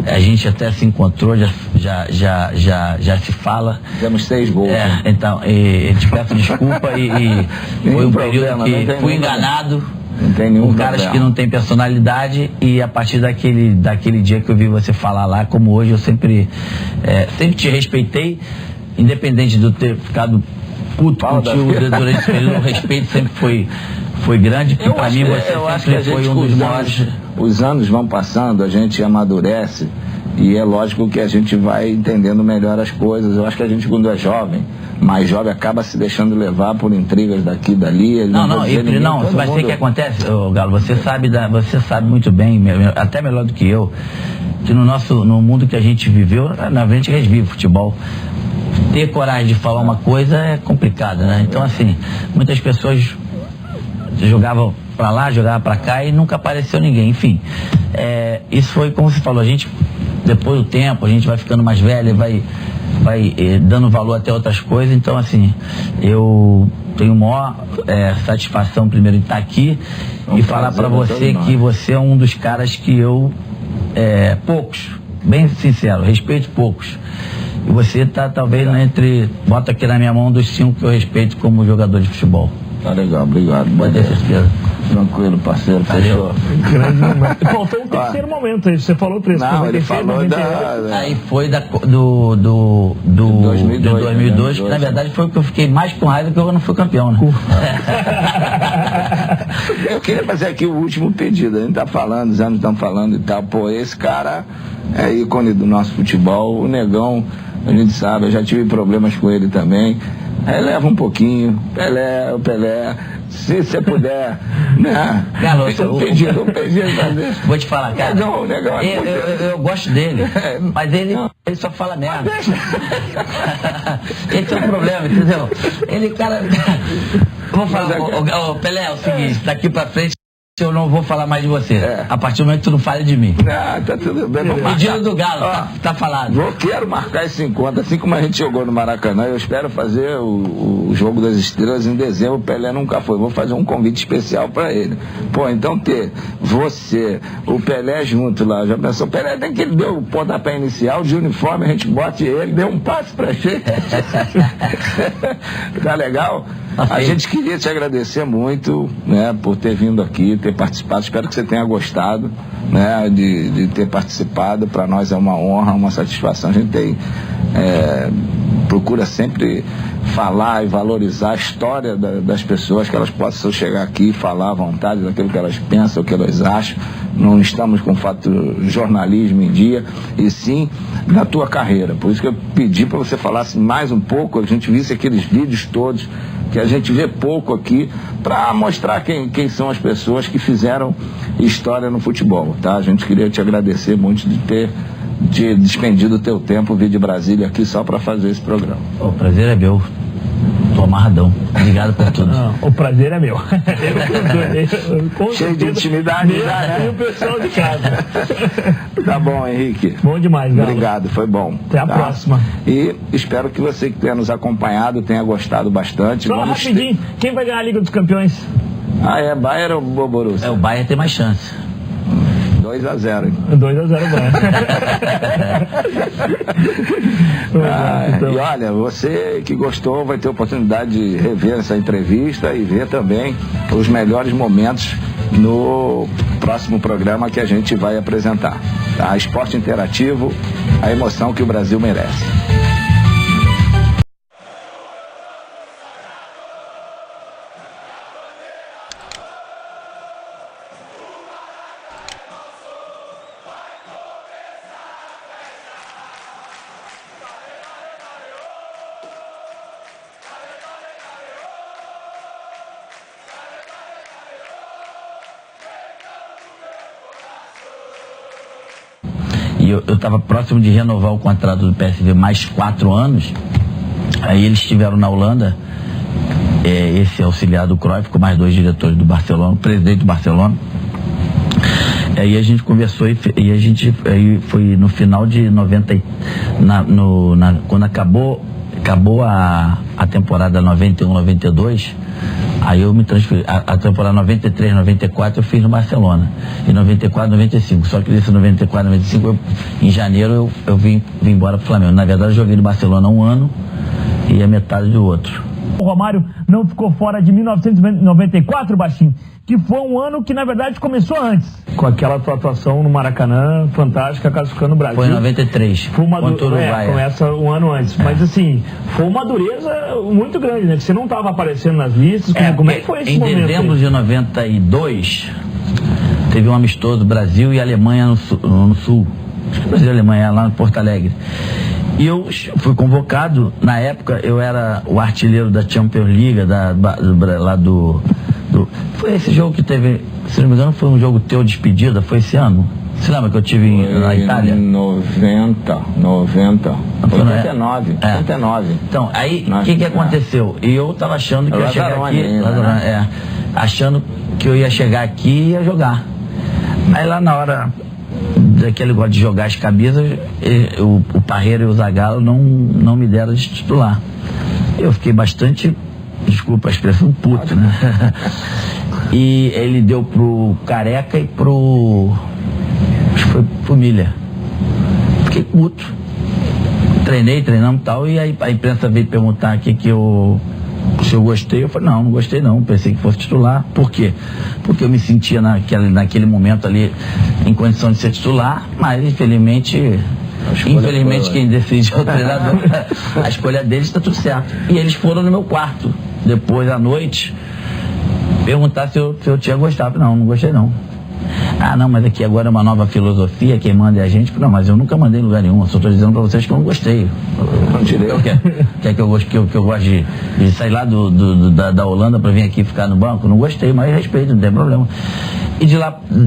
S4: a gente até se encontrou, já se fala.
S1: Temos 6 gols.
S4: Então, te peço desculpa e foi um período que fui enganado.
S1: Não tem nenhum
S4: caras
S1: problema.
S4: Que não tem personalidade, e a partir daquele dia que eu vi você falar lá, como hoje, eu sempre te respeitei, independente de eu ter ficado puto contigo durante esse período. O respeito sempre foi grande, porque para mim você sempre foi um dos maiores.
S1: Os anos vão passando, a gente amadurece, e é lógico que a gente vai entendendo melhor as coisas. Eu acho que a gente, quando é jovem, mais jovem, acaba se deixando levar por intrigas daqui e dali.
S4: Vai ser que acontece, Galo, você sabe muito bem, até melhor do que eu, que no mundo que a gente viveu, na frente a gente vive futebol. Ter coragem de falar uma coisa é complicado, né? Então, assim, muitas pessoas jogavam pra lá, jogavam pra cá e nunca apareceu ninguém. Enfim, isso foi como você falou, a gente, depois do tempo, a gente vai ficando mais velho, vai dando valor até outras coisas. Então, assim, eu tenho maior satisfação primeiro em estar aqui e falar pra você que você é um dos caras que eu, poucos, bem sincero, respeito poucos. E você tá talvez bota aqui na minha mão, dos 5 que eu respeito como jogador de futebol.
S1: Tá legal, obrigado.
S4: Pode ter certeza.
S1: Tranquilo, parceiro, fechou.
S2: Grande momento. Faltou um terceiro momento aí, você falou 3.
S1: Não, ele falou
S4: Aí foi do 2002, que na verdade foi o que eu fiquei mais com raiva, que eu não fui campeão, né?
S1: Eu queria fazer aqui o último pedido. A gente tá falando, os anos estão falando e tal. Pô, esse cara é ícone do nosso futebol. O Negão, a gente sabe, eu já tive problemas com ele também. Leva um pouquinho, o Pelé, se você puder, né?
S4: Galo,
S1: um pedido fazer.
S4: Vou te falar, cara.
S1: Negão,
S4: eu gosto dele, mas ele só fala merda. Esse é o problema, entendeu? Vou falar, Pelé, é o seguinte, daqui pra frente eu não vou falar mais de você. A partir do momento que tu não fala de mim.
S1: Tá tudo bem.
S4: Pedido do Galo, tá falado.
S1: Quero marcar esse encontro, assim como a gente jogou no Maracanã. Eu espero fazer o Jogo das Estrelas em dezembro. O Pelé nunca foi. Vou fazer um convite especial pra ele. Pô, então ter você, o Pelé junto lá. Já pensou? O Pelé tem que ele deu o pontapé inicial de uniforme, a gente bote ele, deu um passe pra gente. Tá legal? A gente queria te agradecer muito, né, por ter vindo aqui, ter participado. Espero que você tenha gostado, né, de ter participado. Para nós é uma honra, uma satisfação. A gente procura sempre falar e valorizar a história das pessoas, que elas possam chegar aqui e falar à vontade daquilo que elas pensam, o que elas acham. Não estamos com fato jornalismo em dia, e sim na tua carreira. Por isso que eu pedi para você falasse mais um pouco, a gente visse aqueles vídeos todos, que a gente vê pouco aqui, para mostrar quem são as pessoas que fizeram história no futebol, tá? A gente queria te agradecer muito de ter despendido o teu tempo, vir de Brasília aqui só para fazer esse programa.
S4: O prazer é meu. Tô amarradão. Obrigado por tudo.
S2: O prazer é meu.
S1: Cheio de intimidade já, né?
S2: E o pessoal de casa.
S1: Tá bom, Henrique.
S2: Bom demais, Galo.
S1: Obrigado, foi bom.
S2: Até a próxima.
S1: E espero que você que tenha nos acompanhado tenha gostado bastante.
S2: Só rapidinho, quem vai ganhar a Liga dos Campeões?
S1: Bayern ou Borussia?
S4: O Bayern tem mais chance.
S1: 2-0.
S2: 2-0 Bayern.
S1: Então. E olha, você que gostou vai ter a oportunidade de rever essa entrevista e ver também os melhores momentos no próximo programa que a gente vai apresentar. Tá? Esporte Interativo, a emoção que o Brasil merece.
S4: E eu estava próximo de renovar o contrato do PSV mais 4 anos. Aí eles estiveram na Holanda, esse auxiliar do Cruyff, com mais 2 diretores do Barcelona, o presidente do Barcelona. Aí a gente conversou aí foi no final de 90, quando acabou a temporada 91, 92, aí eu me transferi. A temporada 93, 94 eu fiz no Barcelona. E 94, 95. Só que nesse 94, 95, em janeiro eu vim embora pro Flamengo. Na verdade, eu joguei no Barcelona 1 ano e a metade do outro.
S2: O Romário não ficou fora de 1994, Baixinho, que foi um ano que, na verdade, começou antes. Com aquela tua atuação no Maracanã, fantástica, classificando o Brasil.
S4: Foi em 93,
S2: foi uma
S4: contra o Uruguai.
S2: Começa um ano antes. Mas, assim, foi uma dureza muito grande, né? Que você não estava aparecendo nas listas. Como é que foi esse momento?
S4: Em dezembro de 92, teve um amistoso Brasil e Alemanha no Sul. Acho que Brasil e Alemanha, lá no Porto Alegre. E eu fui convocado, na época eu era o artilheiro da Champions League, lá do... Foi esse jogo que teve, se não me engano, foi um jogo teu de despedida, foi esse ano? Você lembra que eu tive na Itália?
S1: 89.
S4: Então, aí, o que aconteceu? E eu tava achando que eu ia chegar aqui, achando que eu ia chegar aqui e ia jogar. Aí lá na hora daquele negócio de jogar as camisas, o Parreira e o Zagallo não me deram de titular. Eu fiquei bastante, desculpa a expressão, puto, né? E ele deu pro Careca e acho que foi pro Miller. Fiquei puto. Treinamos e tal, e aí a imprensa veio perguntar aqui se eu gostei. Eu falei, não gostei não, pensei que fosse titular. Por quê? Porque eu me sentia naquele momento ali em condição de ser titular, mas infelizmente quem decide é o treinador. A escolha deles está tudo certo. E eles foram no meu quarto, depois à noite, perguntar se eu tinha gostado. Não gostei não. Não, mas aqui agora é uma nova filosofia, quem manda é a gente. Não, mas eu nunca mandei em lugar nenhum, eu só estou dizendo para vocês que eu não gostei. Quer que eu gosto de sair lá da Holanda para vir aqui ficar no banco? Não gostei, mas respeito, não tem problema. E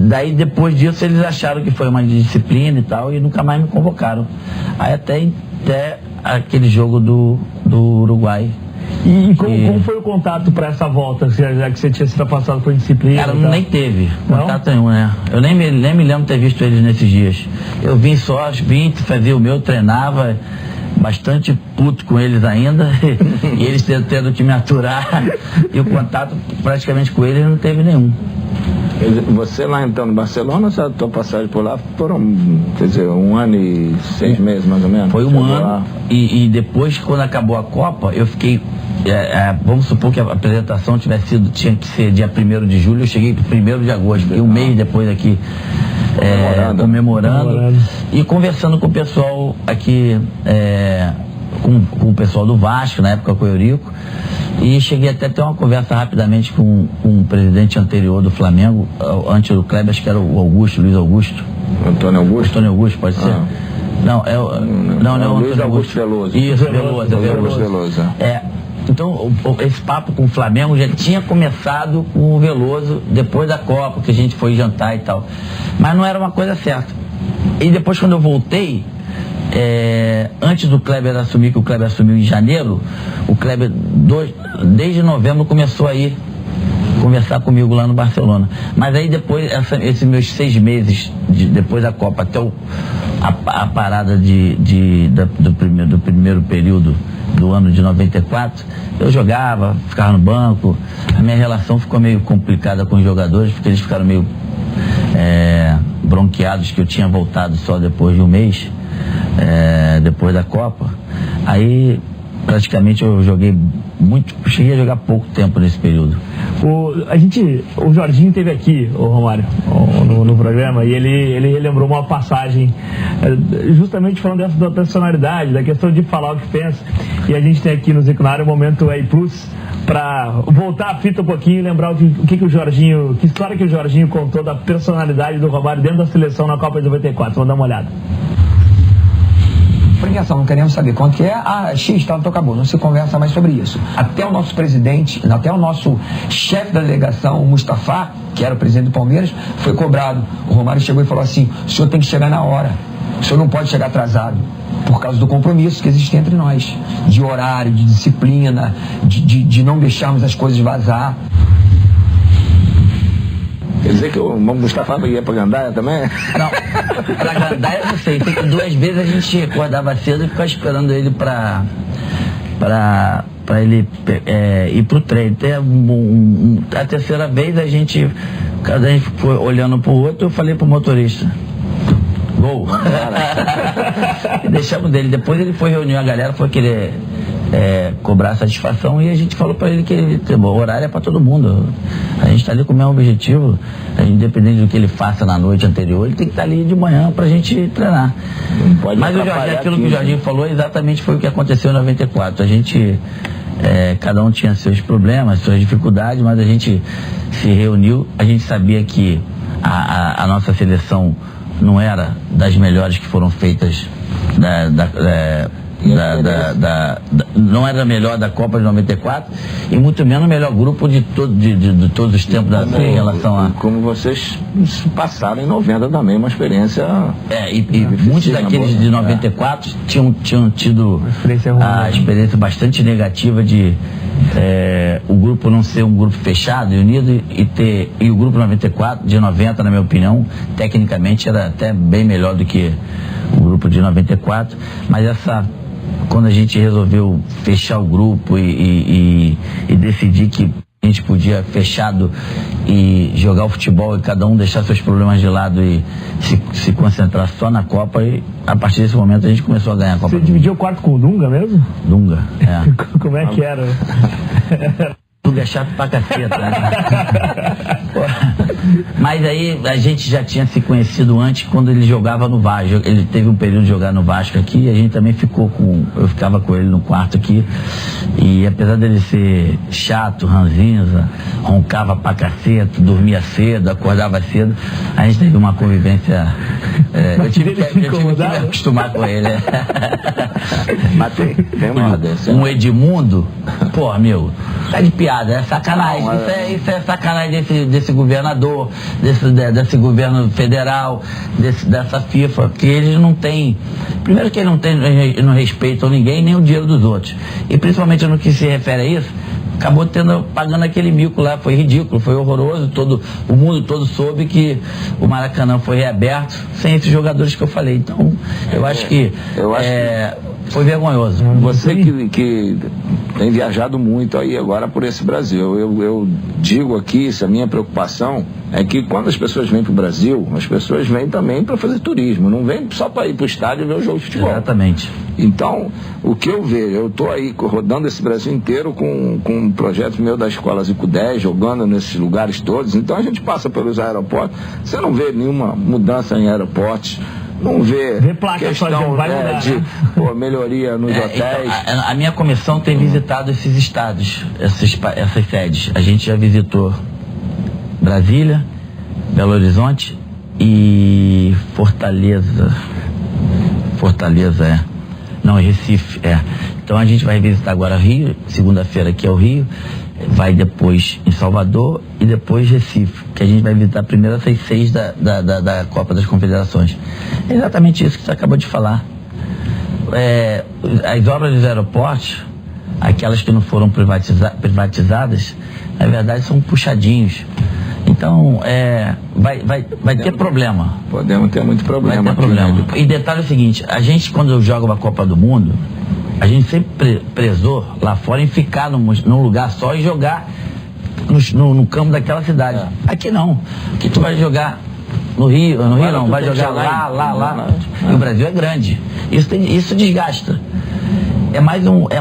S4: daí depois disso eles acharam que foi uma disciplina e tal, e nunca mais me convocaram. Aí até aquele jogo do Uruguai.
S2: E como foi o contato para essa volta, já que você tinha sido passado por disciplina?
S4: Cara, nem teve contato nenhum, né? Eu nem me lembro de ter visto eles nesses dias. Eu vim fazia o meu, treinava, bastante puto com eles ainda, e eles tendo que me aturar, e o contato praticamente com eles não teve nenhum.
S1: Você lá então no Barcelona, a tua passagem por lá foram, 1 ano e 6 meses mais ou menos?
S4: Foi um ano, e depois, quando acabou a Copa, eu fiquei, vamos supor que a apresentação tinha que ser dia 1º de julho, eu cheguei 1º de agosto, fiquei um mês depois aqui comemorando e conversando com o pessoal aqui, com o pessoal do Vasco, na época com o Eurico, e cheguei até a ter uma conversa rapidamente com o presidente anterior do Flamengo, antes do Kleber, acho que era o Augusto, Luiz Augusto.
S1: Antônio Augusto,
S4: pode ser? Não, não,
S1: Luiz Augusto Veloso.
S4: Isso, Veloso. Então, esse papo com o Flamengo já tinha começado com o Veloso, depois da Copa, que a gente foi jantar e tal. Mas não era uma coisa certa. E depois, quando eu voltei, antes do Kleber assumir, que o Kleber assumiu em janeiro, o Kleber, desde novembro, começou a ir conversar comigo lá no Barcelona. Mas aí depois, esses meus 6 meses, depois da Copa, até a parada do primeiro período do ano de 94, eu jogava, ficava no banco. A minha relação ficou meio complicada com os jogadores, porque eles ficaram meio bronqueados que eu tinha voltado só depois de um mês, depois da Copa. Aí praticamente eu cheguei a jogar pouco tempo nesse período.
S2: O Jorginho esteve aqui, o Romário, no programa, e ele lembrou uma passagem justamente falando dessa da personalidade, da questão de falar o que pensa. E a gente tem aqui no Zico na Área o momento aí Plus para voltar a fita um pouquinho e lembrar que história que o Jorginho contou da personalidade do Romário dentro da seleção na Copa de 94. Vamos dar uma olhada.
S5: Premiação, não queremos saber quanto que é. X, tá, então acabou, não se conversa mais sobre isso. Até o nosso presidente, até o nosso chefe da delegação, o Mustafa, que era o presidente do Palmeiras, foi cobrado. O Romário chegou e falou assim: o senhor tem que chegar na hora. o senhor não pode chegar atrasado por causa do compromisso que existe entre nós, de horário, de disciplina, de não deixarmos as coisas vazar.
S1: Quer dizer que o Mustafa ia pra Gandaia também?
S4: Não, pra Gandaia eu não sei. Sei que 2 vezes a gente acordava cedo e ficava esperando ele pra ele ir pro treino. A terceira vez cada gente ficou olhando pro outro, eu falei pro motorista: gol! E deixamos dele. Depois ele foi reunir a galera, foi querer cobrar satisfação, e a gente falou pra ele que o horário é pra todo mundo. A gente tá ali com o mesmo objetivo, independente do que ele faça na noite anterior, ele tem que estar ali de manhã pra gente treinar. Mas o Jorginho, aquilo que o Jorginho falou exatamente foi o que aconteceu em 94. A gente, cada um tinha seus problemas, suas dificuldades, mas a gente se reuniu. A gente sabia que a nossa seleção não era das melhores que foram feitas não era a melhor da Copa de 94 e muito menos o melhor grupo de todos os tempos em relação a...
S1: Como vocês passaram em 90 também, uma experiência...
S4: muitos daqueles de 94 tinham tido a experiência bastante negativa de o grupo não ser um grupo fechado e unido, e o grupo 94, de 90, na minha opinião, tecnicamente era até bem melhor do que o grupo de 94, mas quando a gente resolveu fechar o grupo e decidir que a gente podia fechado e jogar o futebol e cada um deixar seus problemas de lado e se concentrar só na Copa, e a partir desse momento a gente começou a ganhar a Copa.
S2: Você dividiu o quarto com o Dunga mesmo?
S4: Dunga,
S2: Como é que era?
S4: Dunga é chato pra caceta, né? Mas aí a gente já tinha se conhecido antes, quando ele jogava no Vasco. Ele teve um período de jogar no Vasco aqui, e a gente também eu ficava com ele no quarto aqui, e apesar dele ser chato, ranzinza, roncava pra caceta, dormia cedo, acordava cedo, a gente teve uma convivência, eu tive que me acostumar com ele.
S1: Mas tem uma dessa.
S4: Um Edmundo, pô, meu, tá de piada, é sacanagem. Isso é sacanagem desse governador, desse governo federal, dessa FIFA, porque eles não têm. Primeiro que eles não respeitam ninguém, nem o dinheiro dos outros. E principalmente no que se refere a isso, acabou pagando aquele mico lá, foi ridículo, foi horroroso, o mundo todo soube que o Maracanã foi reaberto sem esses jogadores que eu falei. Então, eu acho que foi vergonhoso.
S1: Você que tem viajado muito aí agora por esse Brasil, eu digo aqui, a minha preocupação é que quando as pessoas vêm para o Brasil, as pessoas vêm também para fazer turismo, não vêm só para ir para o estádio e ver o jogo de futebol.
S4: Exatamente.
S1: Então, o que eu vejo, eu estou aí rodando esse Brasil inteiro com um projeto meu da Escola Zico 10, jogando nesses lugares todos, então a gente passa pelos aeroportos, você não vê nenhuma mudança em aeroportos, não vê questão de melhoria nos hotéis.
S4: Então, a minha comissão tem visitado esses estados, essas sedes. A gente já visitou Brasília, Belo Horizonte e Fortaleza. Não, Recife, Então a gente vai visitar agora Rio, segunda-feira aqui é o Rio, vai depois em Salvador e depois Recife, que a gente vai visitar primeiro essas 6 da Copa das Confederações. É exatamente isso que você acabou de falar. As obras dos aeroportos, aquelas que não foram privatizadas, na verdade são puxadinhos. Então, vai ter problema.
S1: Podemos ter muito problema.
S4: Vai ter problema. E detalhe é o seguinte, a gente quando joga uma Copa do Mundo, a gente sempre prezou lá fora em ficar num lugar só e jogar no campo daquela cidade. Aqui não. Aqui tu vai jogar no Rio não, vai jogar lá. E o Brasil é grande. Isso desgasta. É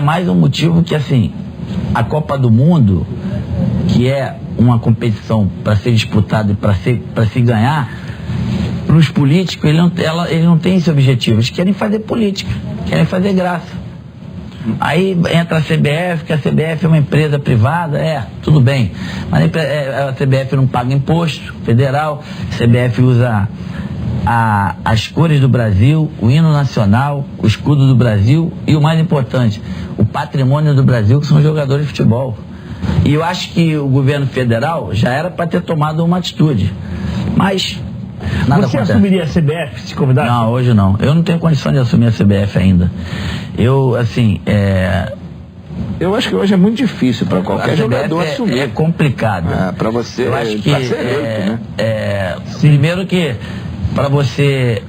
S4: mais um motivo que, assim, a Copa do Mundo, que é uma competição para ser disputada e para se ganhar, para os políticos, eles não têm esse objetivo. Eles querem fazer política, querem fazer graça. Aí entra a CBF, que a CBF é uma empresa privada, tudo bem. Mas a CBF não paga imposto federal, a CBF usa as cores do Brasil, o hino nacional, o escudo do Brasil e, o mais importante, o patrimônio do Brasil, que são os jogadores de futebol. E eu acho que o governo federal já era para ter tomado uma atitude. Mas Nada
S2: Você
S4: acontece.
S2: assumiria a CBF se convidar?
S4: Não, hoje não. Eu não tenho condição de assumir a CBF ainda. Eu, assim,
S1: Eu acho que hoje é muito difícil para
S4: a
S1: qualquer
S4: CBF
S1: jogador assumir.
S4: é complicado.
S1: Para você,
S4: Eu acho que
S1: pra ser eleito, né?
S4: primeiro que para você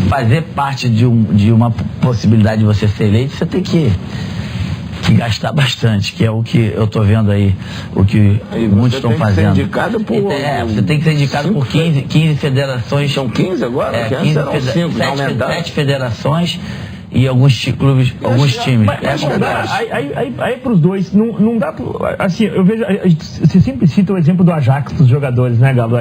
S4: fazer parte de uma possibilidade de você ser eleito, você tem que gastar bastante, que é o que eu estou vendo aí, o que muitos estão fazendo.
S1: Você tem que ser indicado por...
S4: você tem que ser indicado por 15 federações.
S1: São 15 agora?
S4: 7 federações e alguns clubes, alguns times.
S2: Mas aí pros dois, não dá assim, eu vejo, você sempre cita o exemplo do Ajax dos jogadores, né, Galo?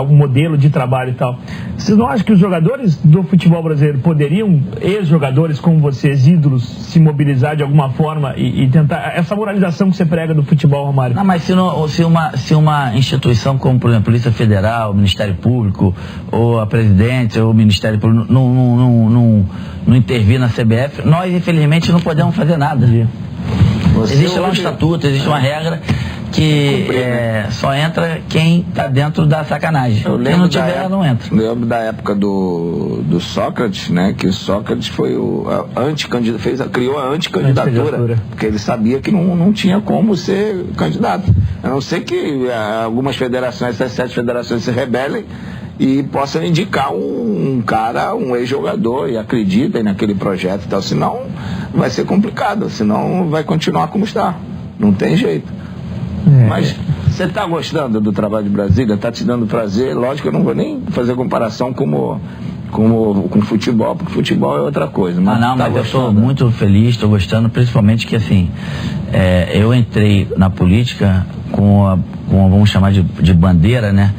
S2: O modelo de trabalho e tal. Vocês não acham que os jogadores do futebol brasileiro poderiam, ex-jogadores como vocês, ídolos, se mobilizar de alguma forma e tentar, essa moralização que você prega do futebol, Romário?
S4: Não, mas se uma instituição como, por exemplo, a Polícia Federal, o Ministério Público, ou a Presidência, ou o Ministério Público não intervir na CBF, nós infelizmente não podemos fazer nada. Existe lá um estatuto, existe uma regra que só entra quem está dentro da sacanagem. Quem não tiver, não entra.
S1: Lembro da época do Sócrates, né? Que o Sócrates foi criou a anticandidatura, porque ele sabia que não tinha como ser candidato. A não ser que algumas federações, essas 7 federações se rebelem e possam indicar um cara, um ex-jogador, e acreditem naquele projeto e tal. Senão vai ser complicado, senão vai continuar como está. Não tem jeito. Mas você está gostando do trabalho de Brasília? Está te dando prazer? Lógico que eu não vou nem fazer comparação com futebol, porque futebol é outra coisa. Mas
S4: mas eu estou muito feliz, estou gostando, principalmente que assim, eu entrei na política com vamos chamar de bandeira, né?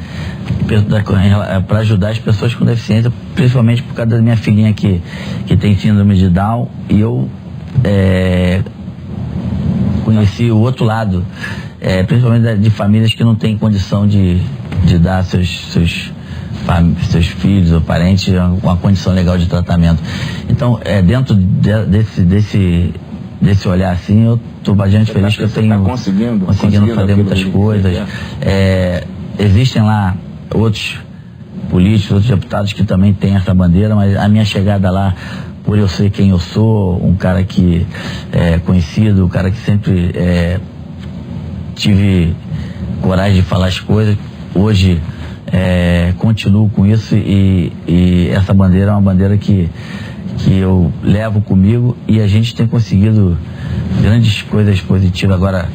S4: Para ajudar as pessoas com deficiência, principalmente por causa da minha filhinha que tem síndrome de Down, e eu conheci o outro lado, principalmente de famílias que não têm condição de dar seus filhos ou parentes uma condição legal de tratamento. Então, dentro desse olhar assim, eu estou bastante feliz que eu tenho conseguindo fazer muitas coisas. Existem lá outros políticos, outros deputados que também têm essa bandeira, mas a minha chegada lá, por eu ser quem eu sou, um cara que é conhecido, um cara que sempre tive coragem de falar as coisas, hoje continuo com isso e essa bandeira é uma bandeira que eu levo comigo, e a gente tem conseguido grandes coisas positivas. Agora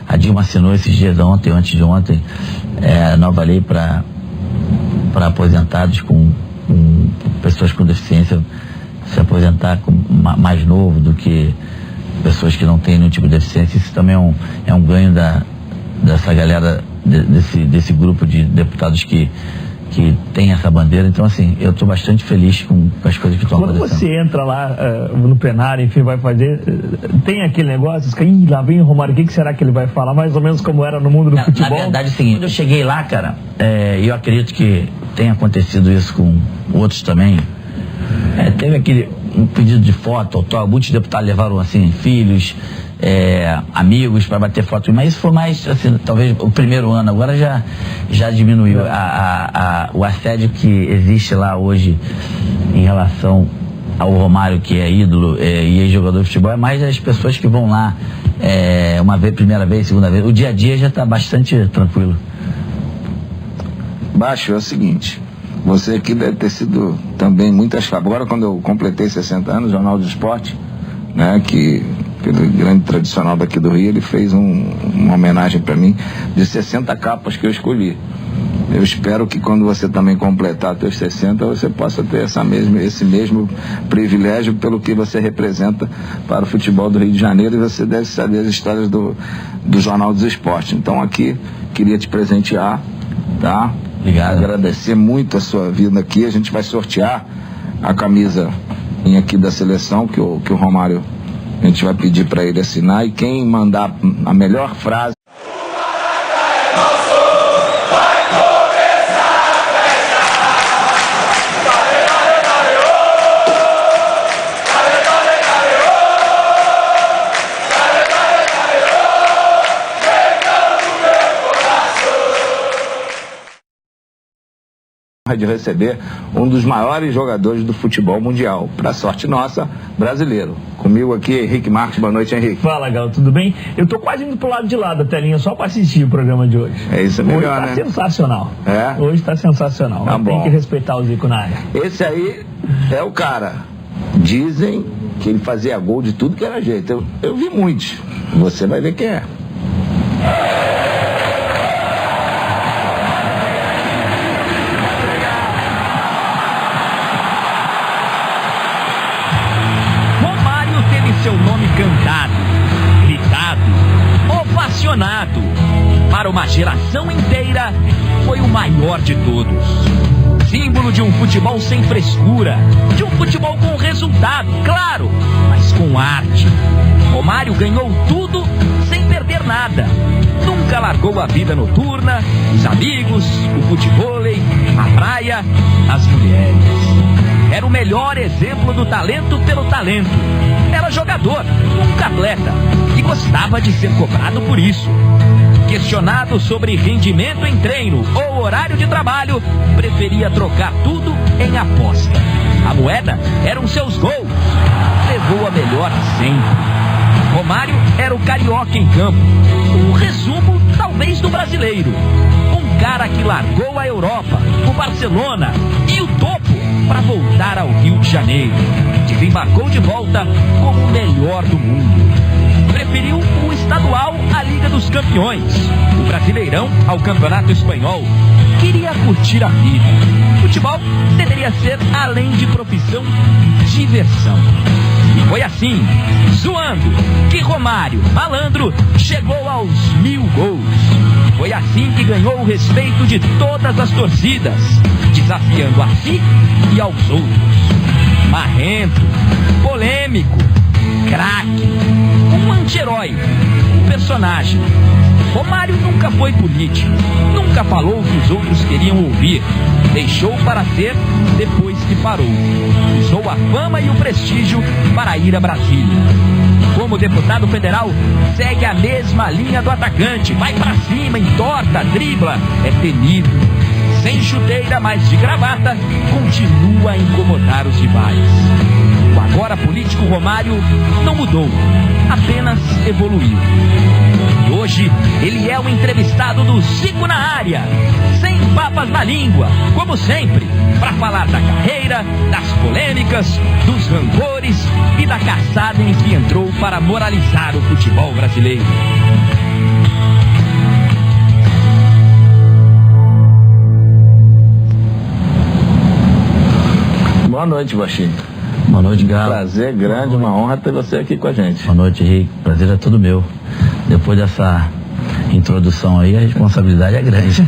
S4: a Dilma assinou esses dias, antes de ontem, a nova lei para aposentados com pessoas com deficiência se aposentar mais novo do que pessoas que não têm nenhum tipo de deficiência. Isso também é um ganho dessa galera, desse grupo de deputados que tem essa bandeira. Então, assim, eu estou bastante feliz com as coisas que estão acontecendo.
S2: Quando você entra lá no plenário, enfim, vai fazer, tem aquele negócio, lá vem o Romário, o que será que ele vai falar? Mais ou menos como era no mundo do futebol?
S4: Na verdade, é o seguinte, quando eu cheguei lá, cara, eu acredito que tenha acontecido isso com outros também. Teve um pedido de foto, muitos deputados levaram, assim, filhos, amigos para bater foto, mas isso foi mais, assim, talvez o primeiro ano. Agora já diminuiu o assédio que existe lá hoje em relação ao Romário, que é ídolo e ex-jogador de futebol. É mais as pessoas que vão lá uma vez, primeira vez, segunda vez. O dia a dia já está bastante tranquilo.
S1: Baixo, é o seguinte, você aqui deve ter sido também muitas... Agora, quando eu completei 60 anos, o Jornal do Esporte, né, que pelo grande tradicional daqui do Rio, ele fez uma homenagem para mim de 60 capas que eu escolhi. Eu espero que quando você também completar seus 60, você possa ter esse mesmo privilégio pelo que você representa para o futebol do Rio de Janeiro, e você deve saber as histórias do Jornal dos Esportes. Então aqui, queria te presentear, tá?
S4: Obrigado.
S1: Agradecer muito a sua vinda aqui. A gente vai sortear a camisa aqui da seleção que o Romário, a gente vai pedir para ele assinar, e quem mandar a melhor frase de receber um dos maiores jogadores do futebol mundial, para sorte nossa, brasileiro. Comigo aqui, Henrique Marques. Boa noite, Henrique.
S2: Fala, Gal, tudo bem? Eu tô quase indo pro lado de lá da telinha só para assistir o programa de hoje.
S1: É isso, é melhor,
S2: hoje tá
S1: né?
S2: sensacional.
S1: É?
S2: Hoje tá sensacional.
S1: Tá bom.
S2: Tem que respeitar o Zico na área.
S1: Esse aí é o cara. Dizem que ele fazia gol de tudo que era jeito. Eu vi muitos. Você vai ver quem é.
S3: Seu nome cantado, gritado, ovacionado. Para uma geração inteira, foi o maior de todos. Símbolo de um futebol sem frescura, de um futebol com resultado, claro, mas com arte. Romário ganhou tudo sem perder nada. Nunca largou a vida noturna, os amigos, o futevôlei, a praia, as mulheres. Era o melhor exemplo do talento pelo talento. Era jogador, nunca atleta, e gostava de ser cobrado por isso. Questionado sobre rendimento em treino ou horário de trabalho, preferia trocar tudo em aposta. A moeda eram seus gols. Levou a melhor sempre. Romário era o carioca em campo. Um resumo, talvez, do brasileiro. Um cara que largou a Europa, o Barcelona e o topo para voltar ao Rio de Janeiro. Desembarcou de volta como o melhor do mundo. Preferiu o estadual à Liga dos Campeões, o Brasileirão ao Campeonato Espanhol. Queria curtir a vida. Futebol deveria ser, além de profissão, diversão. E foi assim, zoando, que Romário, malandro, chegou aos 1000 gols. Foi assim que ganhou o respeito de todas as torcidas, desafiando a si e aos outros. Marrento, polêmico, craque, um anti-herói, um personagem. Romário nunca foi político, nunca falou o que os outros queriam ouvir. Deixou para ser depois que parou. Usou a fama e o prestígio para ir a Brasília. Como deputado federal, segue a mesma linha do atacante. Vai para cima, entorta, dribla, é temido. Sem chuteira, mas de gravata, continua a incomodar os rivais. O agora político Romário não mudou, apenas evoluiu. E hoje ele é o entrevistado do Zico na área, sem papas na língua, como sempre, para falar da carreira, das polêmicas, dos rancores e da caçada em que entrou para moralizar o futebol brasileiro.
S1: Boa noite, Baixinho.
S4: Boa noite, Galo.
S1: Prazer grande, uma honra ter você aqui com a gente.
S4: Boa noite, Henrique. Prazer é todo meu. Depois dessa introdução aí, a responsabilidade é grande.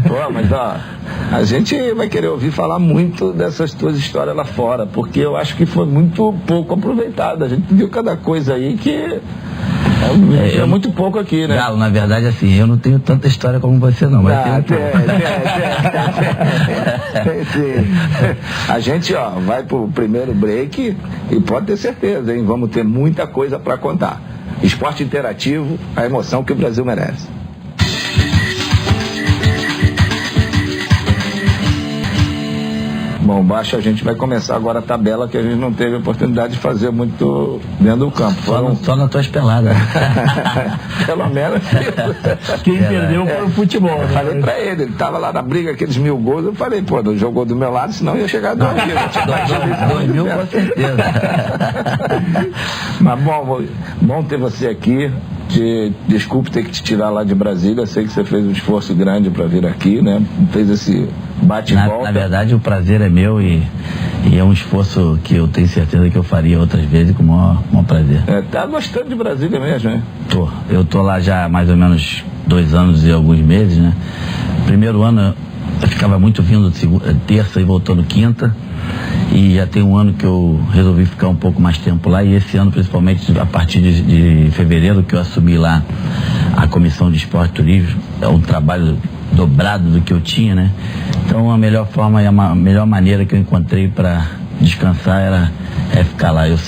S1: Pô, mas ó, a gente vai querer ouvir falar muito dessas tuas histórias lá fora, porque eu acho que foi muito pouco aproveitado. A gente viu cada coisa aí que é muito pouco aqui, né?
S4: Galo, na verdade, assim, eu não tenho tanta história como você, não. Mas
S1: tem sim. A gente, ó, vai pro primeiro break e pode ter certeza, hein? Vamos ter muita coisa para contar. Esporte interativo, a emoção que o Brasil merece. Bom, Baixo, a gente vai começar agora a tabela que a gente não teve a oportunidade de fazer muito dentro do campo.
S4: Só nas tuas peladas.
S1: Pelo menos.
S2: Quem perdeu foi o futebol.
S1: Eu falei pra ele tava lá na briga, aqueles 1000 gols, eu falei, pô, não jogou do meu lado, senão ia chegar a 2000.
S4: 2000 com certeza.
S1: Mas bom ter você aqui. Desculpe ter que te tirar lá de Brasília, sei que você fez um esforço grande para vir aqui, né? Fez esse bate e volta.
S4: Na verdade, o prazer é meu e é um esforço que eu tenho certeza que eu faria outras vezes com o maior prazer.
S1: Tá gostando de Brasília mesmo, né?
S4: Eu tô lá já há mais ou menos 2 anos e alguns meses, né? Primeiro ano eu ficava muito vindo terça e voltando quinta. E já tem um ano que eu resolvi ficar um pouco mais tempo lá, e esse ano, principalmente a partir de fevereiro, que eu assumi lá a Comissão de Esporte e Turismo, é um trabalho dobrado do que eu tinha, né? Então a melhor forma e a melhor maneira que eu encontrei para descansar é ficar lá. Eu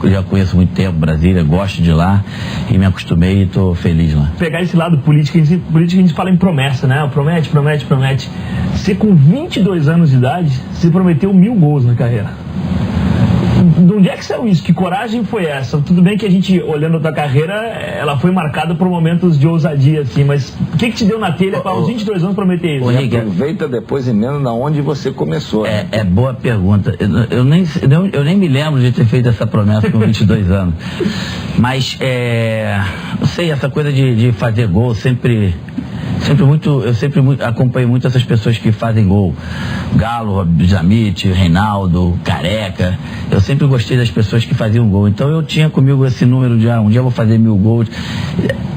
S4: já conheço muito tempo Brasília, gosto de lá e me acostumei e estou feliz lá.
S2: Pegar esse lado político a gente fala em promessa, né? Promete. Você com 22 anos de idade, você prometeu 1000 gols na carreira. De onde é que saiu isso? Que coragem foi essa? Tudo bem que a gente, olhando a tua carreira, ela foi marcada por momentos de ousadia, assim, mas o que te deu na telha para aos 22 anos prometer isso?
S1: Aproveita depois emenda na onde você começou.
S4: É boa pergunta. Eu nem me lembro de ter feito essa promessa com 22 anos. Mas, eu sei, essa coisa de fazer gol, eu sempre acompanho muito essas pessoas que fazem gol. Galo, Jamite, Reinaldo, Careca. Eu sempre gostei das pessoas que faziam gol. Então eu tinha comigo esse número de um dia eu vou fazer 1000 gols.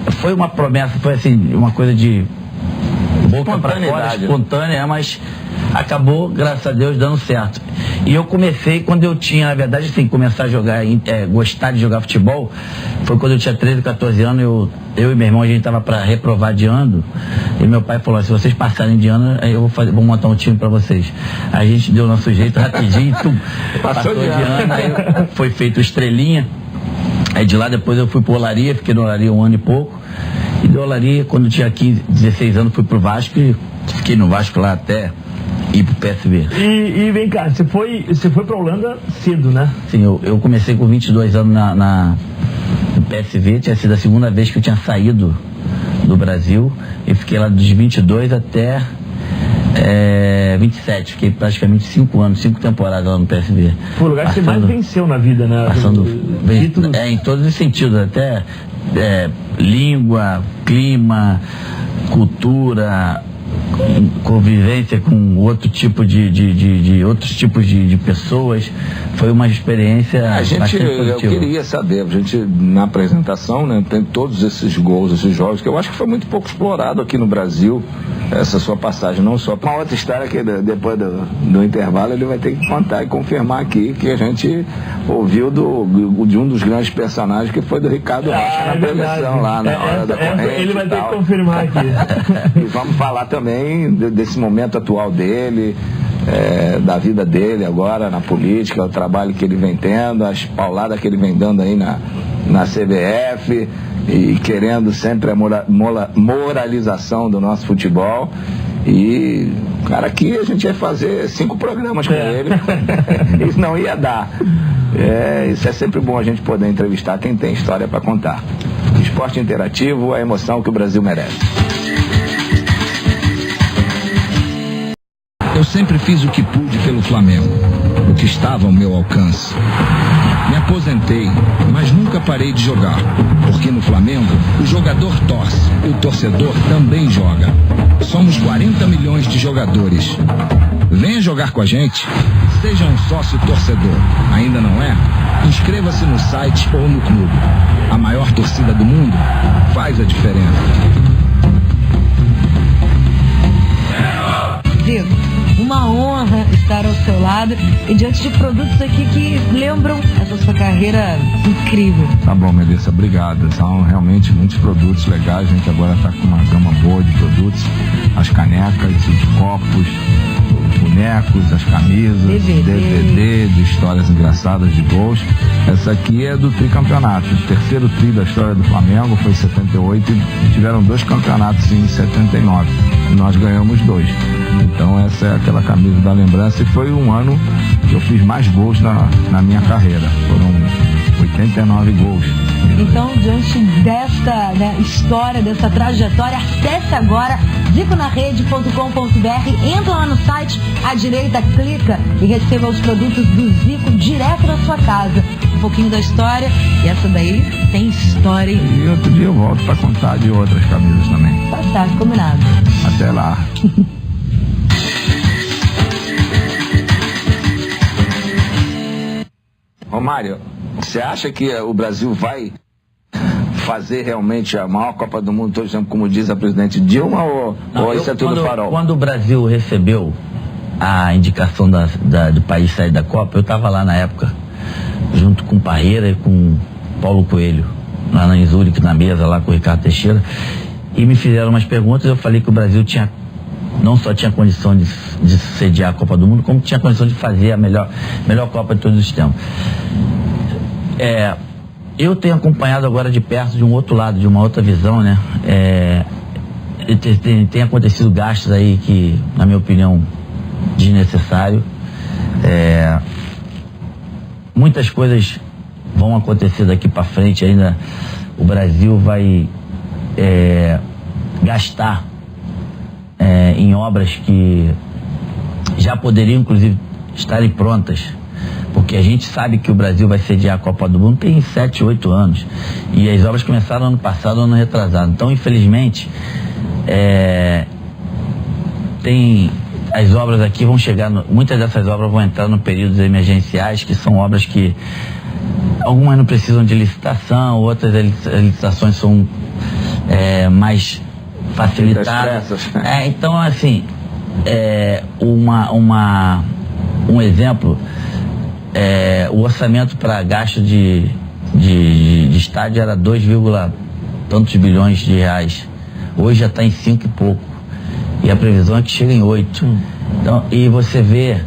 S4: Foi uma promessa, foi assim, uma coisa de boca pra fora, espontânea, mas acabou, graças a Deus, dando certo. E eu comecei quando eu tinha, na verdade, assim, começar a jogar, gostar de jogar futebol, foi quando eu tinha 13, 14 anos, eu e meu irmão, a gente tava para reprovar de ano, e meu pai falou, se vocês passarem de ano, eu vou montar um time para vocês. A gente deu nosso jeito rapidinho, passou de ano, aí foi feito Estrelinha, aí de lá depois eu fui pro Olaria, fiquei no Olaria 1 ano e pouco, e do Olaria, quando eu tinha 15, 16 anos, fui pro Vasco, e fiquei no Vasco lá até ir pro PSV.
S2: E vem cá, você foi pra Holanda cedo, né?
S4: Sim, eu comecei com 22 anos no PSV, tinha sido a segunda vez que eu tinha saído do Brasil, e fiquei lá dos 22 até 27, fiquei praticamente 5 temporadas lá no PSV.
S2: Foi o lugar que você mais venceu na vida, né?
S4: Em todos os sentidos, até língua, clima, cultura, convivência com outro tipo outros tipos de pessoas. Foi uma experiência bastante positiva.
S1: Eu queria saber, a gente na apresentação, né, tem todos esses gols, esses jogos, que eu acho que foi muito pouco explorado aqui no Brasil, essa sua passagem, não só uma outra história que depois do intervalo ele vai ter que contar e confirmar aqui, que a gente ouviu de um dos grandes personagens, que foi do Ricardo Rocha na televisão lá na hora da corrente.
S2: Ele vai ter que confirmar aqui.
S1: E vamos falar também desse momento atual dele, da vida dele agora na política, o trabalho que ele vem tendo, as pauladas que ele vem dando aí na CBF e querendo sempre a moralização do nosso futebol. E, cara, aqui a gente ia fazer 5 programas com ele. Isso não ia dar. Isso é sempre bom a gente poder entrevistar quem tem história para contar. Esporte interativo, a emoção que o Brasil merece.
S6: Eu sempre fiz o que pude pelo Flamengo, o que estava ao meu alcance. Me aposentei, mas nunca parei de jogar, porque no Flamengo o jogador torce, o torcedor também joga. Somos 40 milhões de jogadores. Venha jogar com a gente, seja um sócio torcedor. Ainda não é? Inscreva-se no site ou no clube. A maior torcida do mundo faz a diferença.
S7: Diego, uma honra estar ao seu lado e diante de produtos aqui que lembram essa sua carreira incrível.
S1: Tá bom, Melissa, obrigado. São realmente muitos produtos legais. A gente agora está com uma gama boa de produtos. As canecas, os copos, os bonecos, as camisas, DVD de histórias engraçadas de gols. Essa aqui é do tricampeonato. O terceiro tri da história do Flamengo foi em 78 e tiveram 2 campeonatos em 79. E nós ganhamos 2. Então essa é aquela camisa da lembrança, e foi um ano que eu fiz mais gols na minha carreira. Foram 89 gols.
S7: Então, diante desta história, dessa trajetória, acesse agora ziconarede.com.br, entra lá no site, à direita, clica e receba os produtos do Zico direto na sua casa. Um pouquinho da história, e essa daí tem história.
S1: E outro dia eu volto para contar de outras camisas também.
S7: Tá certo, combinado.
S1: Até lá. Romário, você acha que o Brasil vai fazer realmente a maior Copa do Mundo, por exemplo, como diz a presidente Dilma, ou isso é tudo farol?
S4: Quando o Brasil recebeu a indicação do país sair da Copa, eu estava lá na época, junto com o Parreira e com o Paulo Coelho, lá em Zurique, na mesa, lá com o Ricardo Teixeira, e me fizeram umas perguntas. Eu falei que o Brasil não só tinha condição de de sediar a Copa do Mundo, como tinha condição de fazer a melhor Copa de todos os tempos. Eu tenho acompanhado agora de perto, de um outro lado, de uma outra visão, né? Tem acontecido gastos aí que, na minha opinião, desnecessário. Muitas coisas vão acontecer daqui para frente ainda. O Brasil vai gastar em obras que já poderiam, inclusive, estarem prontas, porque a gente sabe que o Brasil vai sediar a Copa do Mundo tem 7, 8 anos, e as obras começaram ano passado, ano retrasado. Então, infelizmente, as obras aqui vão chegar, muitas dessas obras vão entrar no períodos emergenciais, que são obras que algumas não precisam de licitação, outras licitações são mais facilitadas. Então, assim, um exemplo, o orçamento para gasto de estádio era 2, tantos bilhões de reais. Hoje já está em 5 e pouco. E a previsão é que chega em 8. Então, e você vê,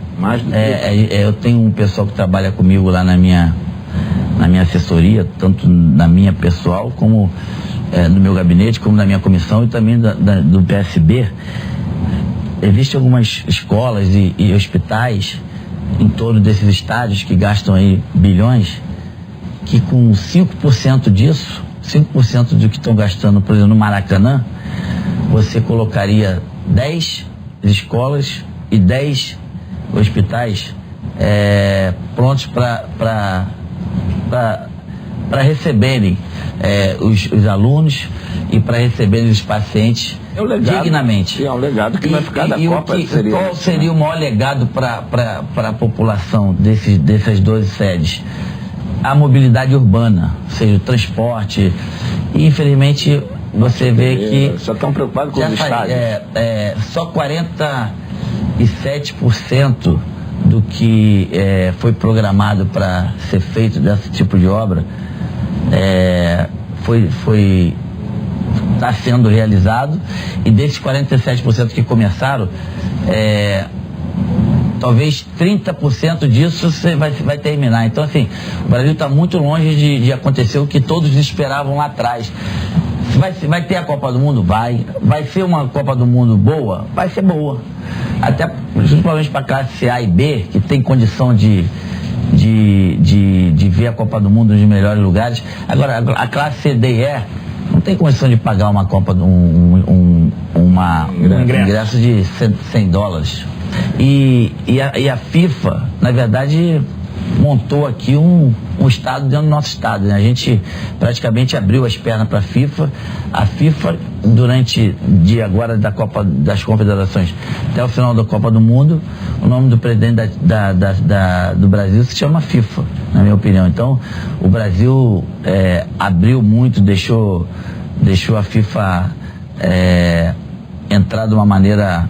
S4: eu tenho um pessoal que trabalha comigo lá na minha assessoria, tanto na minha pessoal, como no meu gabinete, como na minha comissão, e também do PSB. Existem algumas escolas e hospitais em torno desses estádios que gastam aí bilhões, que com 5% disso, 5% do que estão gastando, por exemplo, no Maracanã, você colocaria 10 escolas e 10 hospitais prontos para receberem os alunos e para receberem os pacientes dignamente.
S1: É um legado que vai ficar da Copa.
S4: Qual seria o maior legado para a população dessas 12 sedes? A mobilidade urbana, ou seja, o transporte. E, infelizmente, você vê que
S1: só estão preocupados com os estádios.
S4: Só 47% do que foi programado para ser feito desse tipo de obra está sendo realizado, e desses 47% que começaram, talvez 30% disso você vai terminar. Então, assim, o Brasil está muito longe de acontecer o que todos esperavam lá atrás. Vai ter a Copa do Mundo? Vai ser uma Copa do Mundo boa? Vai ser boa. Até, principalmente para a classe A e B, que tem condição de ver a Copa do Mundo nos melhores lugares. Agora, a classe C, D e E não tem condição de pagar uma Copa, um ingresso de $100. E a FIFA, na verdade, montou aqui um estado dentro do nosso estado, né? A gente praticamente abriu as pernas para a FIFA. A FIFA, durante agora da Copa das Confederações até o final da Copa do Mundo, o nome do presidente do Brasil se chama FIFA, na minha opinião. Então, o Brasil abriu muito, deixou a FIFA entrar de uma maneira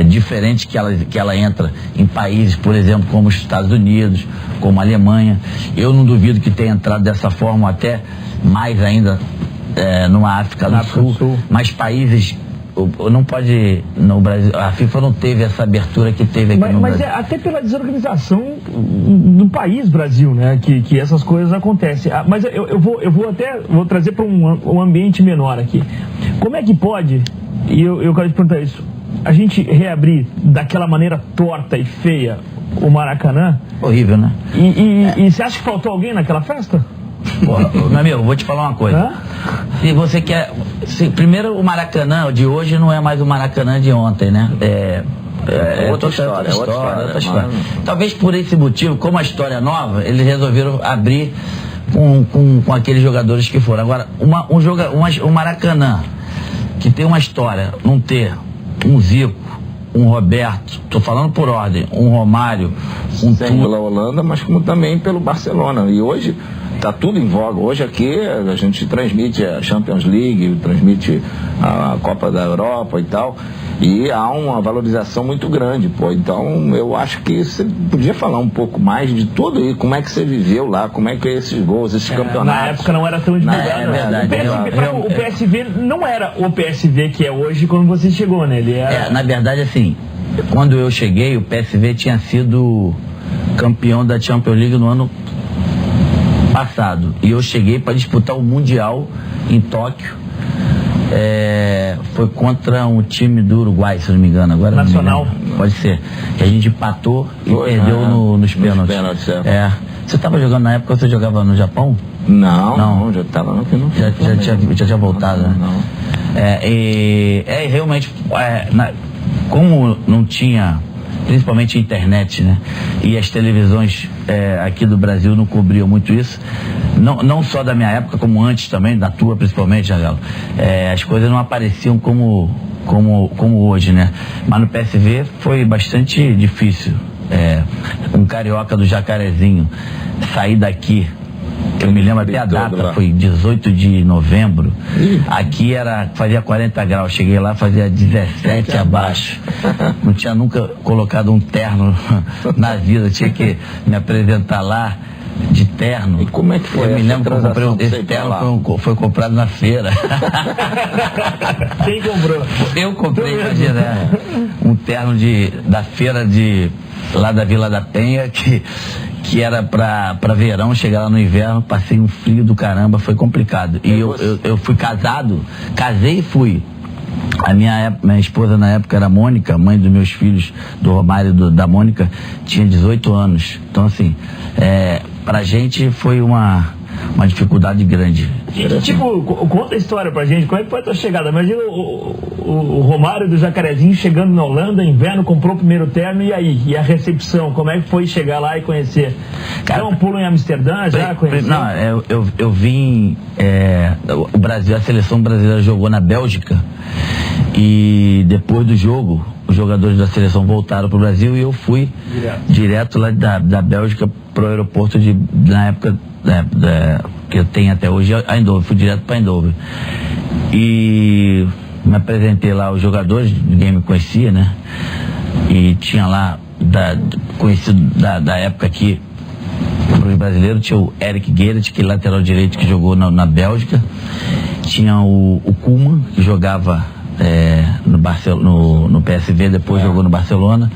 S4: diferente que ela entra em países, por exemplo, como os Estados Unidos, como a Alemanha. Eu não duvido que tenha entrado dessa forma, até mais ainda numa África do Sul, mas países não pode, no Brasil, a FIFA não teve essa abertura que teve aqui no Brasil.
S2: Mas até pela desorganização do país Brasil, né, que essas coisas acontecem. Mas eu vou trazer para um ambiente menor aqui. Como é que pode, e eu quero te perguntar isso, a gente reabrir daquela maneira torta e feia o Maracanã?
S4: Horrível, né?
S2: E você acha que faltou alguém naquela festa?
S4: Porra, meu amigo, vou te falar uma coisa. Se você quer... primeiro, o Maracanã de hoje não é mais o Maracanã de ontem, né? Outra história. Talvez por esse motivo, como a história é nova, eles resolveram abrir com aqueles jogadores que foram. Agora, um Maracanã que tem uma história, não ter um Zico, um Roberto, estou falando por ordem, um Romário,
S1: pela Holanda, mas como também pelo Barcelona. E hoje está tudo em voga. Hoje aqui a gente transmite a Champions League, transmite a Copa da Europa e tal, e há uma valorização muito grande, pô. Então eu acho que você podia falar um pouco mais de tudo aí, como é que você viveu lá, como é que é esses gols, esses campeonatos.
S2: Na época não era tão divulgado.
S4: É verdade.
S2: O PSV não era o PSV que é hoje quando você chegou, né? Ele era...
S4: na verdade, assim, quando eu cheguei, o PSV tinha sido campeão da Champions League no ano passado. E eu cheguei para disputar o Mundial em Tóquio. Foi contra um time do Uruguai, se não me engano. Agora
S2: Nacional.
S4: Pode ser. Que a gente empatou e perdeu nos pênaltis. Você estava jogando na época, você jogava no Japão?
S1: Não, já estava aqui no
S4: já tinha voltado, né?
S1: Não.
S4: Realmente, como não tinha, principalmente a internet, né? E as televisões aqui do Brasil não cobriam muito isso, não só da minha época, como antes também, da tua principalmente, Galo. As coisas não apareciam como hoje, né? Mas no PSV foi bastante difícil. Um carioca do Jacarezinho sair daqui, eu me lembro até a data, foi 18 de novembro. Aqui fazia 40 graus, cheguei lá, fazia 17 abaixo. Não tinha nunca colocado um terno na vida, tinha que me apresentar lá de terno.
S1: E como é que foi?
S4: Eu me lembro que eu comprei esse terno, foi comprado na feira.
S2: Quem comprou?
S4: Eu comprei, imagina, um terno da feira lá da Vila da Penha, que era pra verão, chegar lá no inverno, passei um frio do caramba, foi complicado. E eu fui casei e fui. A minha esposa na época era Mônica, mãe dos meus filhos, do Romário e da Mônica, tinha 18 anos. Então, assim, pra gente foi uma dificuldade grande.
S2: Tipo, conta a história pra gente, como é que foi a tua chegada? Imagina o Romário do Jacarezinho chegando na Holanda, inverno, comprou o primeiro terno, e aí? E a recepção, como é que foi chegar lá e conhecer? Deu um pulo em Amsterdã, já conheceu?
S4: Não, eu vim, o Brasil, a seleção brasileira jogou na Bélgica, e depois do jogo, os jogadores da seleção voltaram pro Brasil, e eu fui direto lá da Bélgica pro aeroporto na época que eu tenho até hoje, Eindhoven, fui direto para Eindhoven. E me apresentei lá aos jogadores, ninguém me conhecia, né? E tinha lá, conhecido da época aqui, pro brasileiro, tinha o Eric Gerrit, que é lateral direito, que jogou na Bélgica. Tinha o Koeman, que jogava no PSV, depois jogou no Barcelona.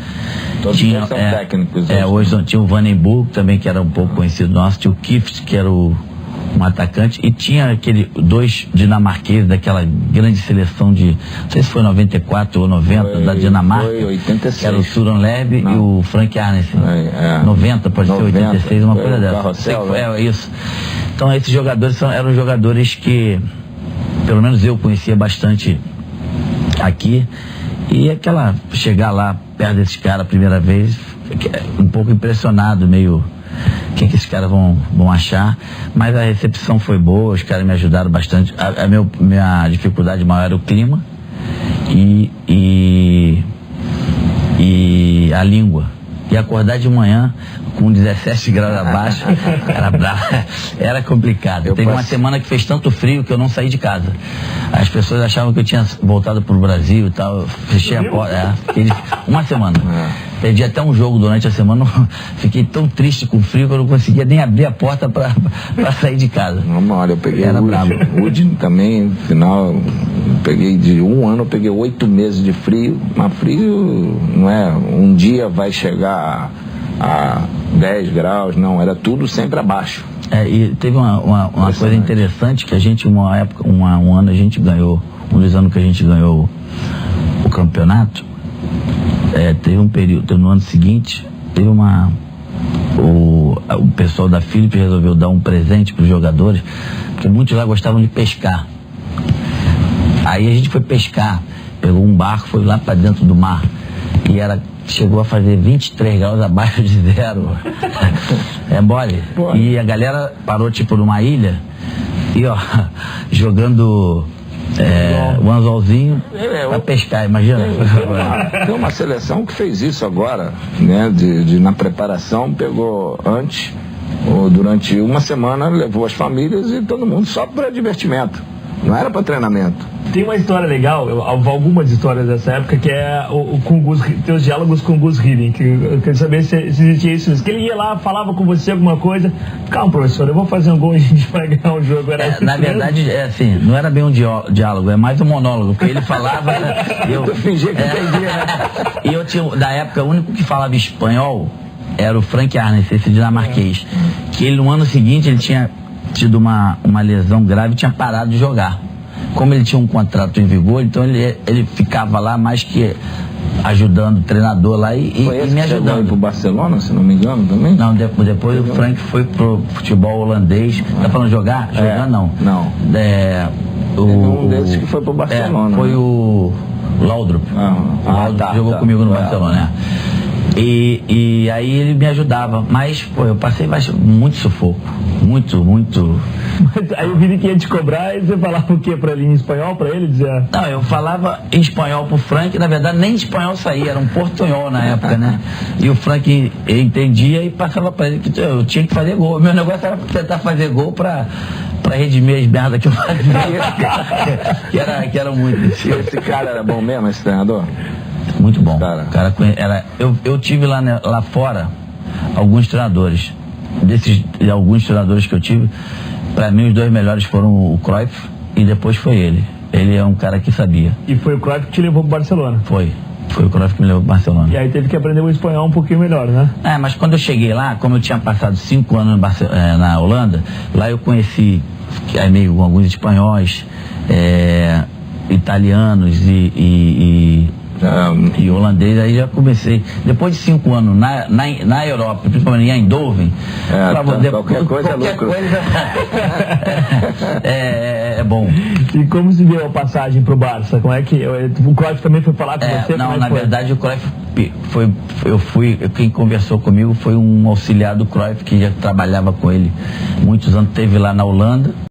S1: Todos são técnicos.
S4: Hoje tinha o Vandenburg também, que era um pouco conhecido nosso, tinha o Kift, que era um atacante, e tinha dois dinamarqueses daquela grande seleção não sei se foi 94 ou 90, da Dinamarca.
S1: Foi 86.
S4: Que era o Søren Lerby e o Frank Arnesen. 90, pode 90, ser 86, uma coisa dessa.
S1: Carrossel,
S4: isso. Então esses jogadores eram jogadores que, pelo menos eu conhecia bastante aqui, e chegar lá perto desses caras a primeira vez, um pouco impressionado, meio, o que esses caras vão achar, mas a recepção foi boa, os caras me ajudaram bastante. Minha dificuldade maior era o clima e a língua. E acordar de manhã com 17 graus abaixo era complicado. Teve uma semana que fez tanto frio que eu não saí de casa. As pessoas achavam que eu tinha voltado pro Brasil e tal. Eu fechei a porta. Fiquei uma semana. Perdi até um jogo durante a semana. Fiquei tão triste com o frio que eu não conseguia nem abrir a porta pra sair de casa.
S1: Olha, eu peguei
S4: o
S1: Udine também, no final, peguei de um ano, eu peguei 8 meses de frio. Mas frio não é um dia vai chegar a 10 graus, não, era tudo sempre abaixo.
S4: E teve uma coisa interessante, que a gente, um ano a gente ganhou, um dos anos que a gente ganhou o campeonato, teve um período, no ano seguinte, teve o pessoal da Philips resolveu dar um presente para os jogadores, porque muitos lá gostavam de pescar. Aí a gente foi pescar, pegou um barco, foi lá para dentro do mar, e chegou a fazer 23 graus abaixo de zero. É mole. E a galera parou numa ilha e jogando um anzolzinho pra pescar, imagina.
S1: Tem uma seleção que fez isso agora, né? Na preparação, pegou antes, ou durante uma semana, levou as famílias e todo mundo só para divertimento. Não era para treinamento.
S2: Tem uma história legal, algumas histórias dessa época, que é com o Gus, tem os diálogos com o Gus Hiddink, que eu queria saber se existia isso, que ele ia lá, falava com você alguma coisa, calma, professor, eu vou fazer um gol e a gente vai ganhar um jogo.
S4: Na verdade, assim, não era bem um diálogo, é mais um monólogo, porque ele falava, eu fingia que entendia, né? E eu tinha, da época, o único que falava espanhol era o Frank Arnes, esse dinamarquês, que ele, no ano seguinte, ele tinha tido uma lesão grave e tinha parado de jogar. Como ele tinha um contrato em vigor, então ele ficava lá mais que ajudando o treinador lá e me ajudando. Foi
S1: pro Barcelona, se não me engano, também?
S4: Não, depois o Frank foi pro futebol holandês. Tá falando jogar? Jogar não.
S1: Não. Um desses que foi pro Barcelona.
S4: Foi o Laudrup. O Laudrup jogou comigo no Barcelona, E aí ele me ajudava, mas pô, eu passei muito sufoco, muito.
S2: Mas aí o Hiddink ia te cobrar e você falava o quê pra ele, em espanhol pra ele dizer?
S4: Não, eu falava em espanhol pro Frank, na verdade nem espanhol saía, era um portunhol na época, né? E o Frank entendia e passava pra ele que eu tinha que fazer gol. Meu negócio era tentar fazer gol pra redimir as merdas que eu fazia, que era muito.
S1: Esse cara era bom mesmo, esse treinador?
S4: Muito bom. Eu tive lá fora alguns treinadores. Desses alguns treinadores que eu tive, para mim os dois melhores foram o Cruyff e depois foi ele. Ele é um cara que sabia.
S2: E foi o Cruyff que te levou pro Barcelona?
S4: Foi o Cruyff que me levou pro Barcelona.
S2: E aí teve que aprender o espanhol um pouquinho melhor, né?
S4: Mas quando eu cheguei lá, como eu tinha passado 5 anos na Holanda, lá eu conheci meio alguns espanhóis, italianos e holandês, aí já comecei. Depois de 5 anos na Europa, principalmente em Eindhoven,
S1: qualquer coisa é lucro.
S4: É bom.
S2: E como se deu a passagem pro Barça? Como é que o Cruyff também foi falar com você?
S4: Não, na verdade o Cruyff quem conversou comigo foi um auxiliar do Cruyff que já trabalhava com ele muitos anos, teve lá na Holanda.